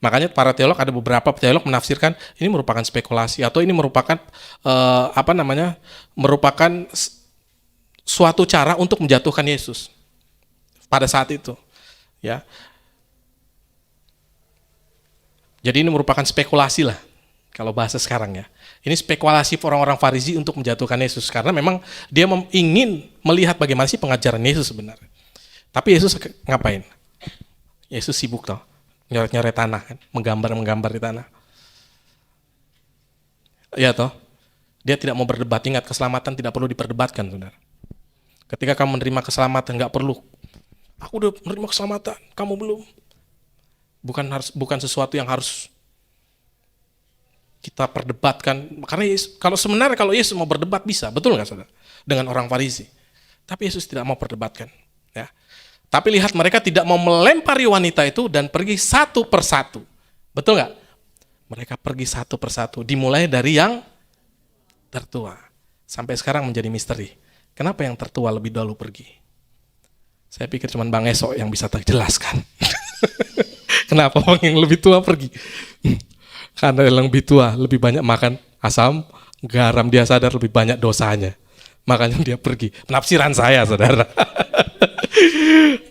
Makanya para teolog, ada beberapa teolog menafsirkan ini merupakan spekulasi atau ini merupakan merupakan suatu cara untuk menjatuhkan Yesus pada saat itu, ya. Jadi ini merupakan spekulasi lah kalau bahasa sekarang ya. Ini spekulasi orang-orang Farisi untuk menjatuhkan Yesus karena memang dia ingin melihat bagaimana sih pengajaran Yesus sebenarnya. Tapi Yesus ngapain? Yesus sibuk toh, nyoret-nyoret tanah kan, menggambar di tanah. Ya toh, dia tidak mau berdebat. Ingat, keselamatan tidak perlu diperdebatkan, saudara. Ketika kamu menerima keselamatan, nggak perlu. Aku udah menerima keselamatan, kamu belum. Bukan sesuatu yang harus kita perdebatkan. Karena kalau Yesus mau berdebat bisa, betul nggak saudara? Dengan orang Farisi. Tapi Yesus tidak mau perdebatkan. Ya. Tapi lihat, mereka tidak mau melempari wanita itu dan pergi satu persatu. Betul nggak? Mereka pergi satu persatu. Dimulai dari yang tertua. Sampai sekarang menjadi misteri. Kenapa yang tertua lebih dahulu pergi? Saya pikir cuma Bang Esok yang bisa terjelaskan. Kenapa orang yang lebih tua pergi? Karena yang lebih tua lebih banyak makan asam, garam, dia sadar lebih banyak dosanya. Makanya dia pergi. Penafsiran saya, saudara.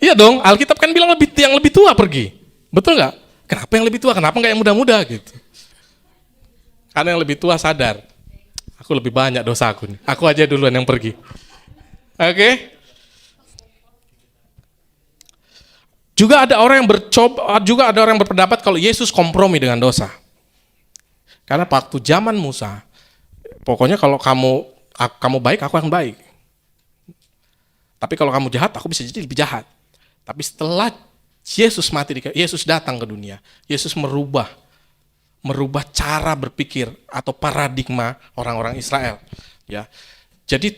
Iya dong, Alkitab kan bilang yang lebih tua pergi. Betul nggak? Kenapa yang lebih tua? Kenapa nggak yang muda-muda gitu? Karena yang lebih tua sadar. Aku lebih banyak dosa aku nih. Aku aja duluan yang pergi. Oke? Juga ada orang yang berpendapat kalau Yesus kompromi dengan dosa. Karena waktu zaman Musa, pokoknya kalau kamu baik, aku akan baik. Tapi kalau kamu jahat, aku bisa jadi lebih jahat. Tapi setelah Yesus datang ke dunia, Yesus merubah cara berpikir atau paradigma orang-orang Israel. Ya.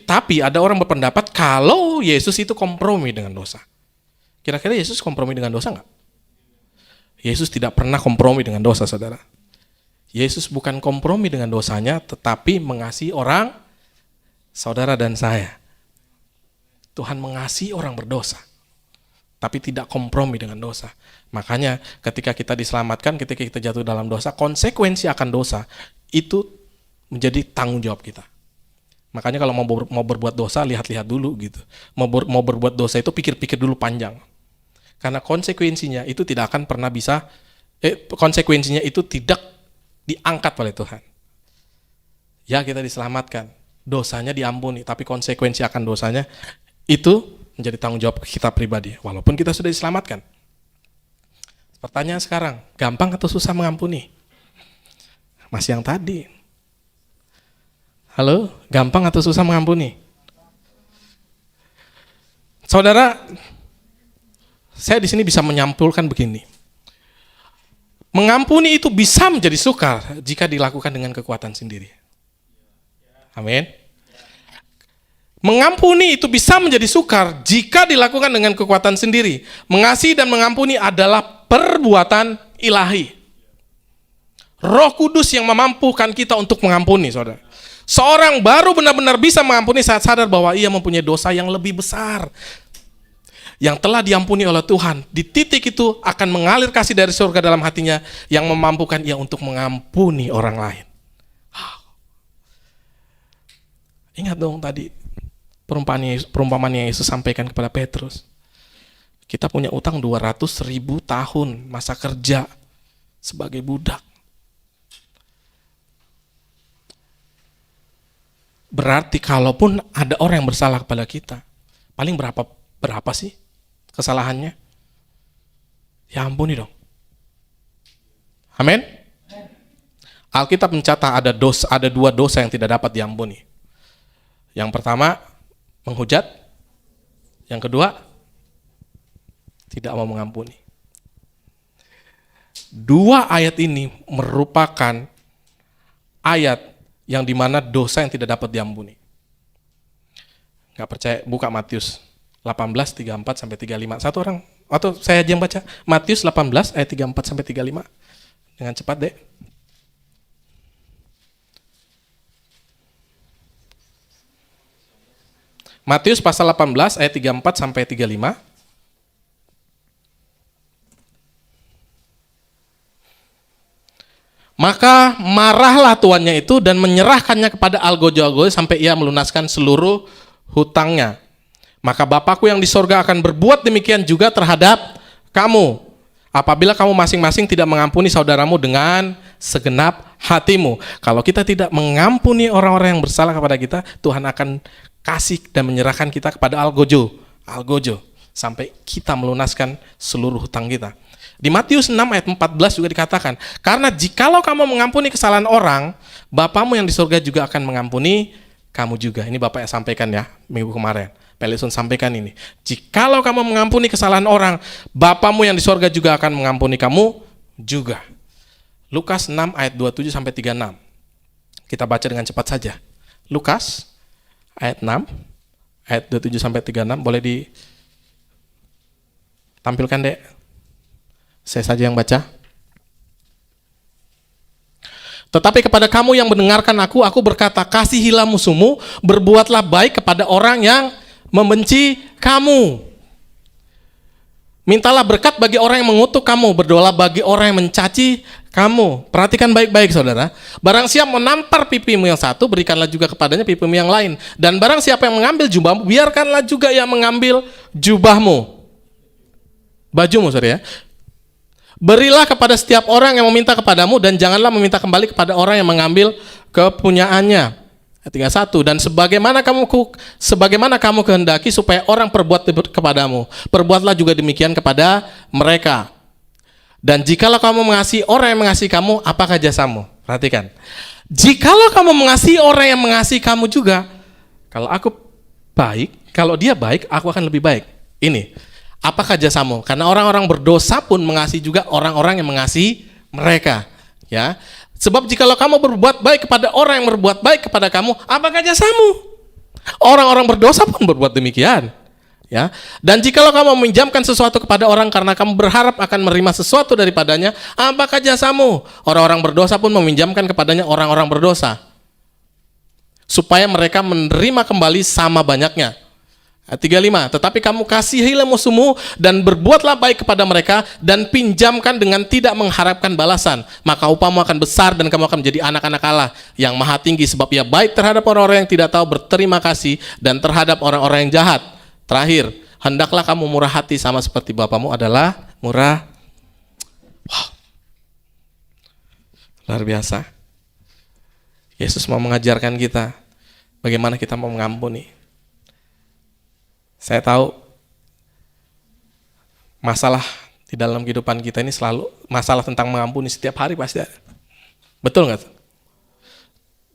Tapi ada orang berpendapat kalau Yesus itu kompromi dengan dosa. Kira-kira Yesus kompromi dengan dosa nggak? Yesus tidak pernah kompromi dengan dosa, saudara. Yesus bukan kompromi dengan dosanya, tetapi mengasihi orang, saudara dan saya. Tuhan mengasihi orang berdosa, tapi tidak kompromi dengan dosa. Makanya ketika kita diselamatkan, ketika kita jatuh dalam dosa, konsekuensi akan dosa itu menjadi tanggung jawab kita. Makanya kalau mau berbuat dosa, lihat-lihat dulu gitu. Mau berbuat dosa itu pikir-pikir dulu panjang. Karena konsekuensinya itu tidak akan pernah bisa, konsekuensinya itu tidak diangkat oleh Tuhan. Ya, kita diselamatkan, dosanya diampuni, tapi konsekuensi akan dosanya itu menjadi tanggung jawab kita pribadi, walaupun kita sudah diselamatkan. Pertanyaan sekarang, gampang atau susah mengampuni? Masih yang tadi. Halo, gampang atau susah mengampuni? Saudara, saya di sini bisa menyampulkan begini. Mengampuni itu bisa menjadi sukar jika dilakukan dengan kekuatan sendiri. Amin. Mengampuni itu bisa menjadi sukar jika dilakukan dengan kekuatan sendiri. Mengasihi dan mengampuni adalah perbuatan ilahi. Roh Kudus yang memampukan kita untuk mengampuni, saudara. Seorang baru benar-benar bisa mengampuni saat sadar bahwa ia mempunyai dosa yang lebih besar yang telah diampuni oleh Tuhan. Di titik itu akan mengalir kasih dari surga dalam hatinya yang memampukan ia untuk mengampuni orang lain. Ingat dong tadi perumpamaan yang Yesus sampaikan kepada Petrus. Kita punya utang 200.000 tahun masa kerja sebagai budak. Berarti kalaupun ada orang yang bersalah kepada kita, paling berapa sih kesalahannya? Ya ampuni dong. Amin. Alkitab mencatat ada 2 dosa yang tidak dapat diampuni. Yang pertama, menghujat. Yang kedua, tidak mau mengampuni. 2 ayat ini merupakan ayat yang dimana dosa yang tidak dapat diampuni. Nggak percaya, buka Matius 18:34-35. Satu orang, atau saya aja yang baca. Matius 18 ayat 34-35. Dengan cepat deh. Matius pasal 18 ayat 34-35. Maka marahlah tuannya itu dan menyerahkannya kepada algojo-algojo sampai ia melunaskan seluruh hutangnya. Maka Bapakku yang di sorga akan berbuat demikian juga terhadap kamu, apabila kamu masing-masing tidak mengampuni saudaramu dengan segenap hatimu. Kalau kita tidak mengampuni orang-orang yang bersalah kepada kita, Tuhan akan kasih dan menyerahkan kita kepada algojo sampai kita melunaskan seluruh hutang kita. Di Matius 6 ayat 14 juga dikatakan, karena jikalau kamu mengampuni kesalahan orang, Bapamu yang di surga juga akan mengampuni kamu juga. Ini Bapak yang sampaikan ya, minggu kemarin. Pelison sampaikan ini. Jikalau kamu mengampuni kesalahan orang, Bapamu yang di surga juga akan mengampuni kamu juga. Lukas 6 ayat 27-36. Kita baca dengan cepat saja. Lukas ayat 6 ayat 27-36, boleh ditampilkan, Dek? Saya saja yang baca. Tetapi kepada kamu yang mendengarkan aku berkata, kasihilah musuhmu, berbuatlah baik kepada orang yang membenci kamu. Mintalah berkat bagi orang yang mengutuk kamu, berdoalah bagi orang yang mencaci kamu. Perhatikan baik-baik, saudara. Barang siapa menampar pipimu yang satu, berikanlah juga kepadanya pipimu yang lain. Dan barang siapa yang mengambil jubahmu, biarkanlah juga yang mengambil jubahmu. Bajumu, saudara ya. Berilah kepada setiap orang yang meminta kepadamu dan janganlah meminta kembali kepada orang yang mengambil kepunyaannya. Ayat 31, dan sebagaimana kamu kehendaki supaya orang perbuat kepadamu, perbuatlah juga demikian kepada mereka. Dan jikalau kamu mengasihi orang yang mengasihi kamu, apakah jasamu? Perhatikan. Jikalau kamu mengasihi orang yang mengasihi kamu juga, kalau aku baik, kalau dia baik, aku akan lebih baik. Ini, apakah jasamu? Karena orang-orang berdosa pun mengasihi juga orang-orang yang mengasihi mereka. Ya, sebab jikalau kamu berbuat baik kepada orang yang berbuat baik kepada kamu, apakah jasamu? Orang-orang berdosa pun berbuat demikian. Ya, dan jikalau kamu meminjamkan sesuatu kepada orang karena kamu berharap akan menerima sesuatu daripadanya, apakah jasamu? Orang-orang berdosa pun meminjamkan kepadanya orang-orang berdosa, supaya mereka menerima kembali sama banyaknya. Ayat 35, tetapi kamu kasihilah musuhmu dan berbuatlah baik kepada mereka dan pinjamkan dengan tidak mengharapkan balasan, maka upahmu akan besar dan kamu akan menjadi anak-anak Allah yang maha tinggi, sebab ia baik terhadap orang-orang yang tidak tahu berterima kasih dan terhadap orang-orang yang jahat. Terakhir, hendaklah kamu murah hati sama seperti Bapamu adalah murah. Wow. Luar biasa. Yesus mau mengajarkan kita bagaimana kita mau mengampuni. Saya tahu masalah di dalam kehidupan kita ini selalu masalah tentang mengampuni, setiap hari pasti ada. Betul nggak?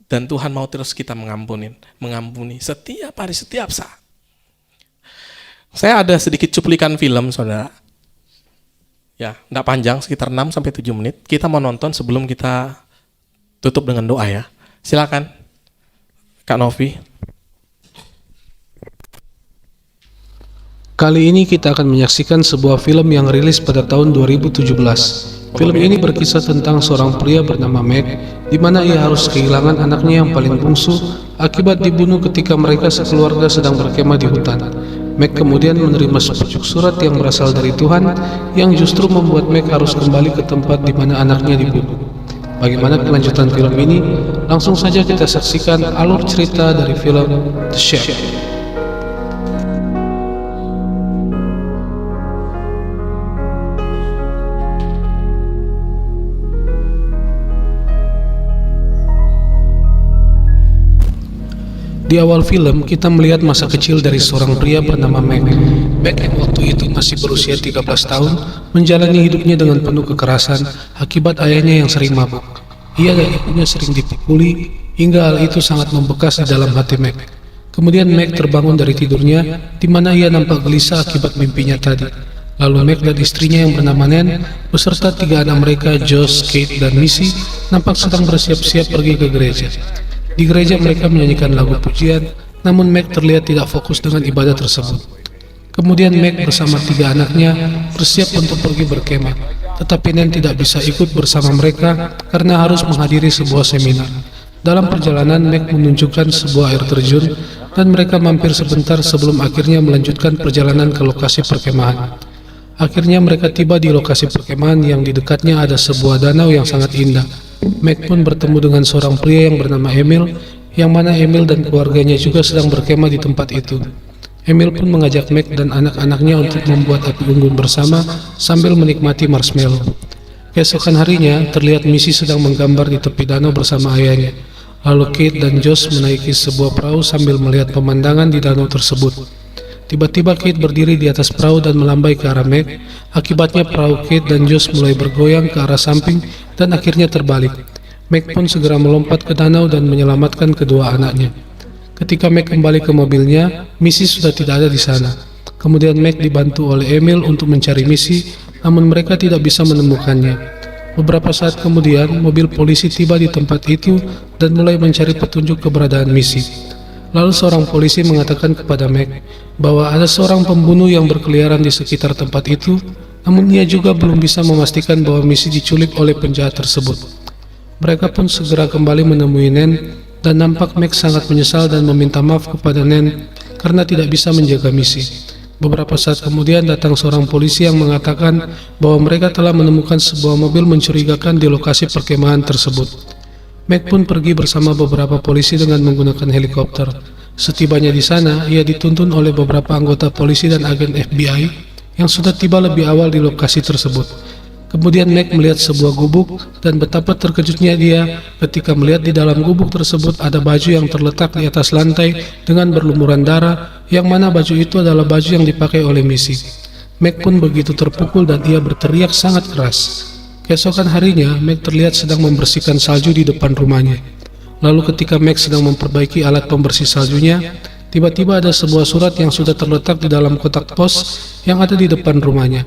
Dan Tuhan mau terus kita mengampuni setiap hari, setiap saat. Saya ada sedikit cuplikan film, saudara. Ya, enggak panjang, sekitar 6-7 menit. Kita mau nonton sebelum kita tutup dengan doa ya. Silakan, Kak Novi. Kali ini kita akan menyaksikan sebuah film yang rilis pada tahun 2017. Film ini berkisah tentang seorang pria bernama Meg, di mana ia harus kehilangan anaknya yang paling bungsu akibat dibunuh ketika mereka sekeluarga sedang berkemah di hutan. Meg kemudian menerima sepucuk surat yang berasal dari Tuhan, yang justru membuat Meg harus kembali ke tempat di mana anaknya dibunuh. Bagaimana kelanjutan film ini? Langsung saja kita saksikan alur cerita dari film The Chef. Di awal film, kita melihat masa kecil dari seorang pria bernama Meg. Meg yang waktu itu masih berusia 13 tahun, menjalani hidupnya dengan penuh kekerasan akibat ayahnya yang sering mabuk. Ia dan ibunya sering dipukuli, hingga hal itu sangat membekas di dalam hati Meg. Kemudian Meg terbangun dari tidurnya, di mana ia nampak gelisah akibat mimpinya tadi. Lalu Meg dan istrinya yang bernama Nan, beserta 3 anak mereka, Josh, Kate, dan Missy, nampak sedang bersiap-siap pergi ke gereja. Di gereja mereka menyanyikan lagu pujian, namun Meg terlihat tidak fokus dengan ibadah tersebut. Kemudian Meg bersama 3 anaknya bersiap untuk pergi berkemah, tetapi Nan tidak bisa ikut bersama mereka karena harus menghadiri sebuah seminar. Dalam perjalanan, Meg menunjukkan sebuah air terjun dan mereka mampir sebentar sebelum akhirnya melanjutkan perjalanan ke lokasi perkemahan. Akhirnya mereka tiba di lokasi perkemahan yang di dekatnya ada sebuah danau yang sangat indah. Meg pun bertemu dengan seorang pria yang bernama Emil, yang mana Emil dan keluarganya juga sedang berkemah di tempat itu. Emil pun mengajak Meg dan anak-anaknya untuk membuat api unggun bersama sambil menikmati marshmallow. Keesokan harinya, terlihat Missy sedang menggambar di tepi danau bersama ayahnya. Lalu Kate dan Josh menaiki sebuah perahu sambil melihat pemandangan di danau tersebut. Tiba-tiba Kate berdiri di atas perahu dan melambai ke arah Meg. Akibatnya perahu Kate dan Josh mulai bergoyang ke arah samping dan akhirnya terbalik. Meg pun segera melompat ke danau dan menyelamatkan kedua anaknya. Ketika Meg kembali ke mobilnya, Missy sudah tidak ada di sana. Kemudian Meg dibantu oleh Emil untuk mencari Missy, namun mereka tidak bisa menemukannya. Beberapa saat kemudian, mobil polisi tiba di tempat itu dan mulai mencari petunjuk keberadaan Missy. Lalu seorang polisi mengatakan kepada Meg bahwa ada seorang pembunuh yang berkeliaran di sekitar tempat itu, namun ia juga belum bisa memastikan bahwa Missy diculik oleh penjahat tersebut. Mereka pun segera kembali menemui Nan, dan nampak Meg sangat menyesal dan meminta maaf kepada Nan karena tidak bisa menjaga Missy. Beberapa saat kemudian datang seorang polisi yang mengatakan bahwa mereka telah menemukan sebuah mobil mencurigakan di lokasi perkemahan tersebut. Meg pun pergi bersama beberapa polisi dengan menggunakan helikopter. Setibanya di sana, ia dituntun oleh beberapa anggota polisi dan agen FBI yang sudah tiba lebih awal di lokasi tersebut. Kemudian Meg melihat sebuah gubuk dan betapa terkejutnya dia ketika melihat di dalam gubuk tersebut ada baju yang terletak di atas lantai dengan berlumuran darah, yang mana baju itu adalah baju yang dipakai oleh Missy. Meg pun begitu terpukul dan ia berteriak sangat keras. Keesokan harinya, Meg terlihat sedang membersihkan salju di depan rumahnya. Lalu ketika Meg sedang memperbaiki alat pembersih saljunya, tiba-tiba ada sebuah surat yang sudah terletak di dalam kotak pos yang ada di depan rumahnya.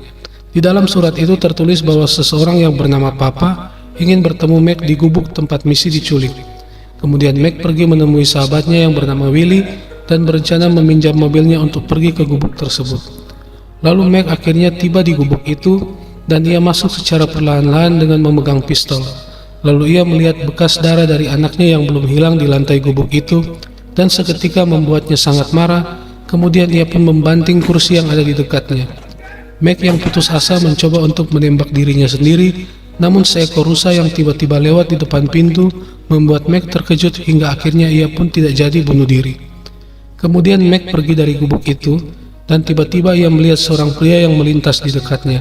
Di dalam surat itu tertulis bahwa seseorang yang bernama Papa ingin bertemu Meg di gubuk tempat Missy diculik. Kemudian Meg pergi menemui sahabatnya yang bernama Willy dan berencana meminjam mobilnya untuk pergi ke gubuk tersebut. Lalu Meg akhirnya tiba di gubuk itu dan ia masuk secara perlahan-lahan dengan memegang pistol. Lalu ia melihat bekas darah dari anaknya yang belum hilang di lantai gubuk itu dan seketika membuatnya sangat marah. Kemudian ia pun membanting kursi yang ada di dekatnya. Meg yang putus asa mencoba untuk menembak dirinya sendiri, namun seekor rusa yang tiba-tiba lewat di depan pintu membuat Meg terkejut hingga akhirnya ia pun tidak jadi bunuh diri. Kemudian Meg pergi dari gubuk itu dan tiba-tiba ia melihat seorang pria yang melintas di dekatnya.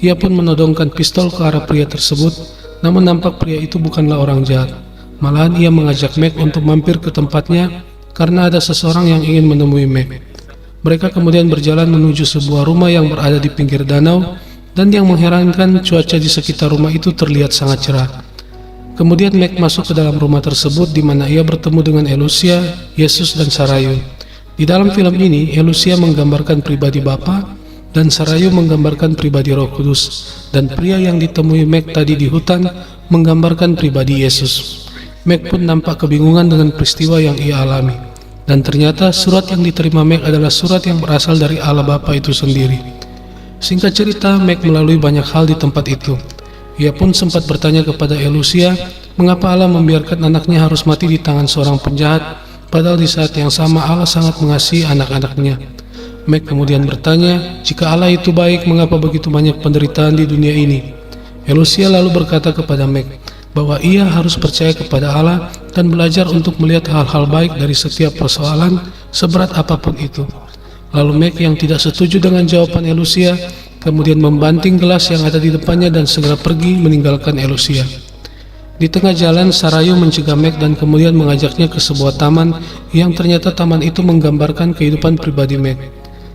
Ia pun menodongkan pistol ke arah pria tersebut, namun nampak pria itu bukanlah orang jahat. Malahan ia mengajak Meg untuk mampir ke tempatnya karena ada seseorang yang ingin menemui Meg. Mereka kemudian berjalan menuju sebuah rumah yang berada di pinggir danau, dan yang mengherankan cuaca di sekitar rumah itu terlihat sangat cerah. Kemudian Meg masuk ke dalam rumah tersebut di mana ia bertemu dengan Elucia, Yesus dan Sarayu. Di dalam film ini, Elucia menggambarkan pribadi Bapa dan Sarayu menggambarkan pribadi Roh Kudus, dan pria yang ditemui Meg tadi di hutan menggambarkan pribadi Yesus. Meg pun nampak kebingungan dengan peristiwa yang ia alami. Dan ternyata surat yang diterima Meg adalah surat yang berasal dari Allah Bapa itu sendiri. Singkat cerita, Meg melalui banyak hal di tempat itu. Ia pun sempat bertanya kepada Elucia, mengapa Allah membiarkan anaknya harus mati di tangan seorang penjahat, padahal di saat yang sama Allah sangat mengasihi anak-anaknya. Meg kemudian bertanya, jika Allah itu baik, mengapa begitu banyak penderitaan di dunia ini? Elucia lalu berkata kepada Meg bahwa ia harus percaya kepada Allah dan belajar untuk melihat hal-hal baik dari setiap persoalan, seberat apapun itu. Lalu Meg yang tidak setuju dengan jawaban Elucia kemudian membanting gelas yang ada di depannya dan segera pergi meninggalkan Elucia. Di tengah jalan, Sarayu mencegah Meg dan kemudian mengajaknya ke sebuah taman yang ternyata taman itu menggambarkan kehidupan pribadi Meg.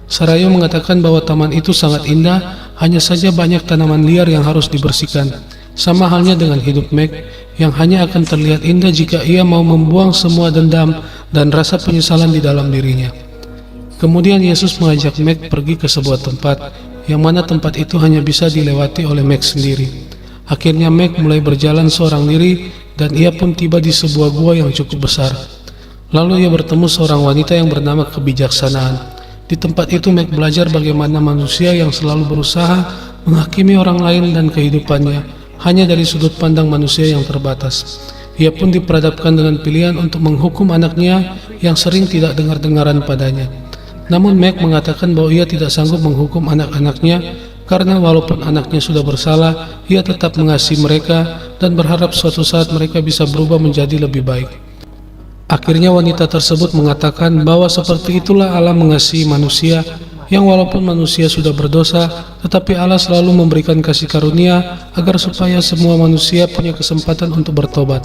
Sarayu mengatakan bahwa taman itu sangat indah, hanya saja banyak tanaman liar yang harus dibersihkan. Sama halnya dengan hidup Meg yang hanya akan terlihat indah jika ia mau membuang semua dendam dan rasa penyesalan di dalam dirinya. Kemudian Yesus mengajak Meg pergi ke sebuah tempat yang mana tempat itu hanya bisa dilewati oleh Meg sendiri. Akhirnya Meg mulai berjalan seorang diri dan ia pun tiba di sebuah gua yang cukup besar. Lalu ia bertemu seorang wanita yang bernama Kebijaksanaan. Di tempat itu Meg belajar bagaimana manusia yang selalu berusaha menghakimi orang lain dan kehidupannya hanya dari sudut pandang manusia yang terbatas. Ia pun diperhadapkan dengan pilihan untuk menghukum anaknya yang sering tidak dengar-dengaran padanya. Namun Meg mengatakan bahwa ia tidak sanggup menghukum anak-anaknya karena walaupun anaknya sudah bersalah, ia tetap mengasihi mereka dan berharap suatu saat mereka bisa berubah menjadi lebih baik. Akhirnya wanita tersebut mengatakan bahwa seperti itulah Allah mengasihi manusia, yang walaupun manusia sudah berdosa, tetapi Allah selalu memberikan kasih karunia agar supaya semua manusia punya kesempatan untuk bertobat.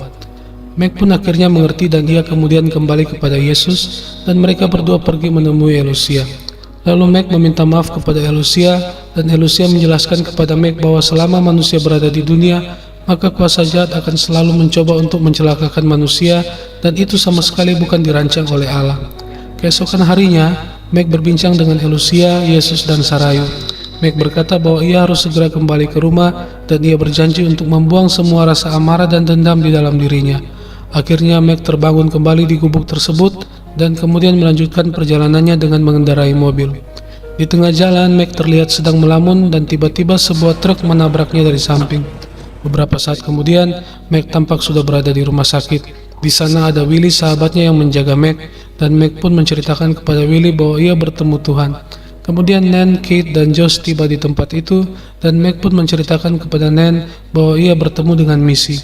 Meg pun akhirnya mengerti dan ia kemudian kembali kepada Yesus dan mereka berdua pergi menemui Elucia. Lalu Meg meminta maaf kepada Elucia dan Elucia menjelaskan kepada Meg bahwa selama manusia berada di dunia, maka kuasa jahat akan selalu mencoba untuk mencelakakan manusia dan itu sama sekali bukan dirancang oleh Allah. Keesokan harinya, Meg berbincang dengan Elucia, Yesus dan Sarayu. Meg berkata bahwa ia harus segera kembali ke rumah dan ia berjanji untuk membuang semua rasa amarah dan dendam di dalam dirinya. Akhirnya Meg terbangun kembali di gubuk tersebut dan kemudian melanjutkan perjalanannya dengan mengendarai mobil. Di tengah jalan, Meg terlihat sedang melamun dan tiba-tiba sebuah truk menabraknya dari samping. Beberapa saat kemudian, Meg tampak sudah berada di rumah sakit. Di sana ada Willy, sahabatnya yang menjaga Meg, dan Meg pun menceritakan kepada Willy bahwa ia bertemu Tuhan. Kemudian Nan, Kate, dan Josh tiba di tempat itu, dan Meg pun menceritakan kepada Nan bahwa ia bertemu dengan Missy.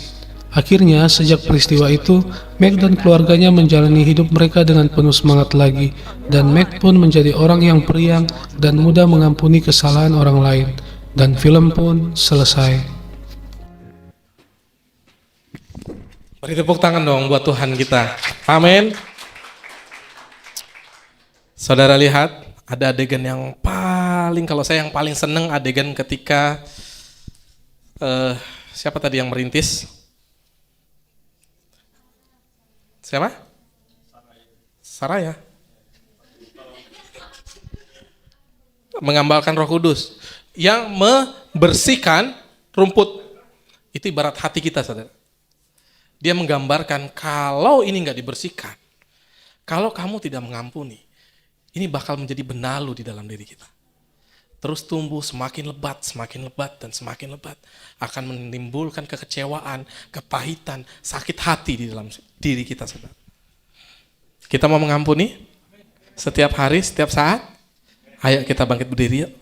Akhirnya, sejak peristiwa itu, Meg dan keluarganya menjalani hidup mereka dengan penuh semangat lagi, dan Meg pun menjadi orang yang periang dan mudah mengampuni kesalahan orang lain. dan film pun selesai. Beri tepuk tangan dong buat Tuhan kita. Amin. Saudara lihat, ada adegan yang kalau saya yang paling seneng adegan ketika siapa tadi yang merintis? Siapa? Saraya. Menggambarkan Roh Kudus yang membersihkan rumput. Itu ibarat hati kita, saudara. Dia menggambarkan kalau ini nggak dibersihkan, kalau kamu tidak mengampuni, ini bakal menjadi benalu di dalam diri kita. Terus tumbuh semakin lebat, dan semakin lebat. Akan menimbulkan kekecewaan, kepahitan, sakit hati di dalam diri kita, saudara. Kita mau mengampuni setiap hari, setiap saat. Ayo kita bangkit berdiri yuk.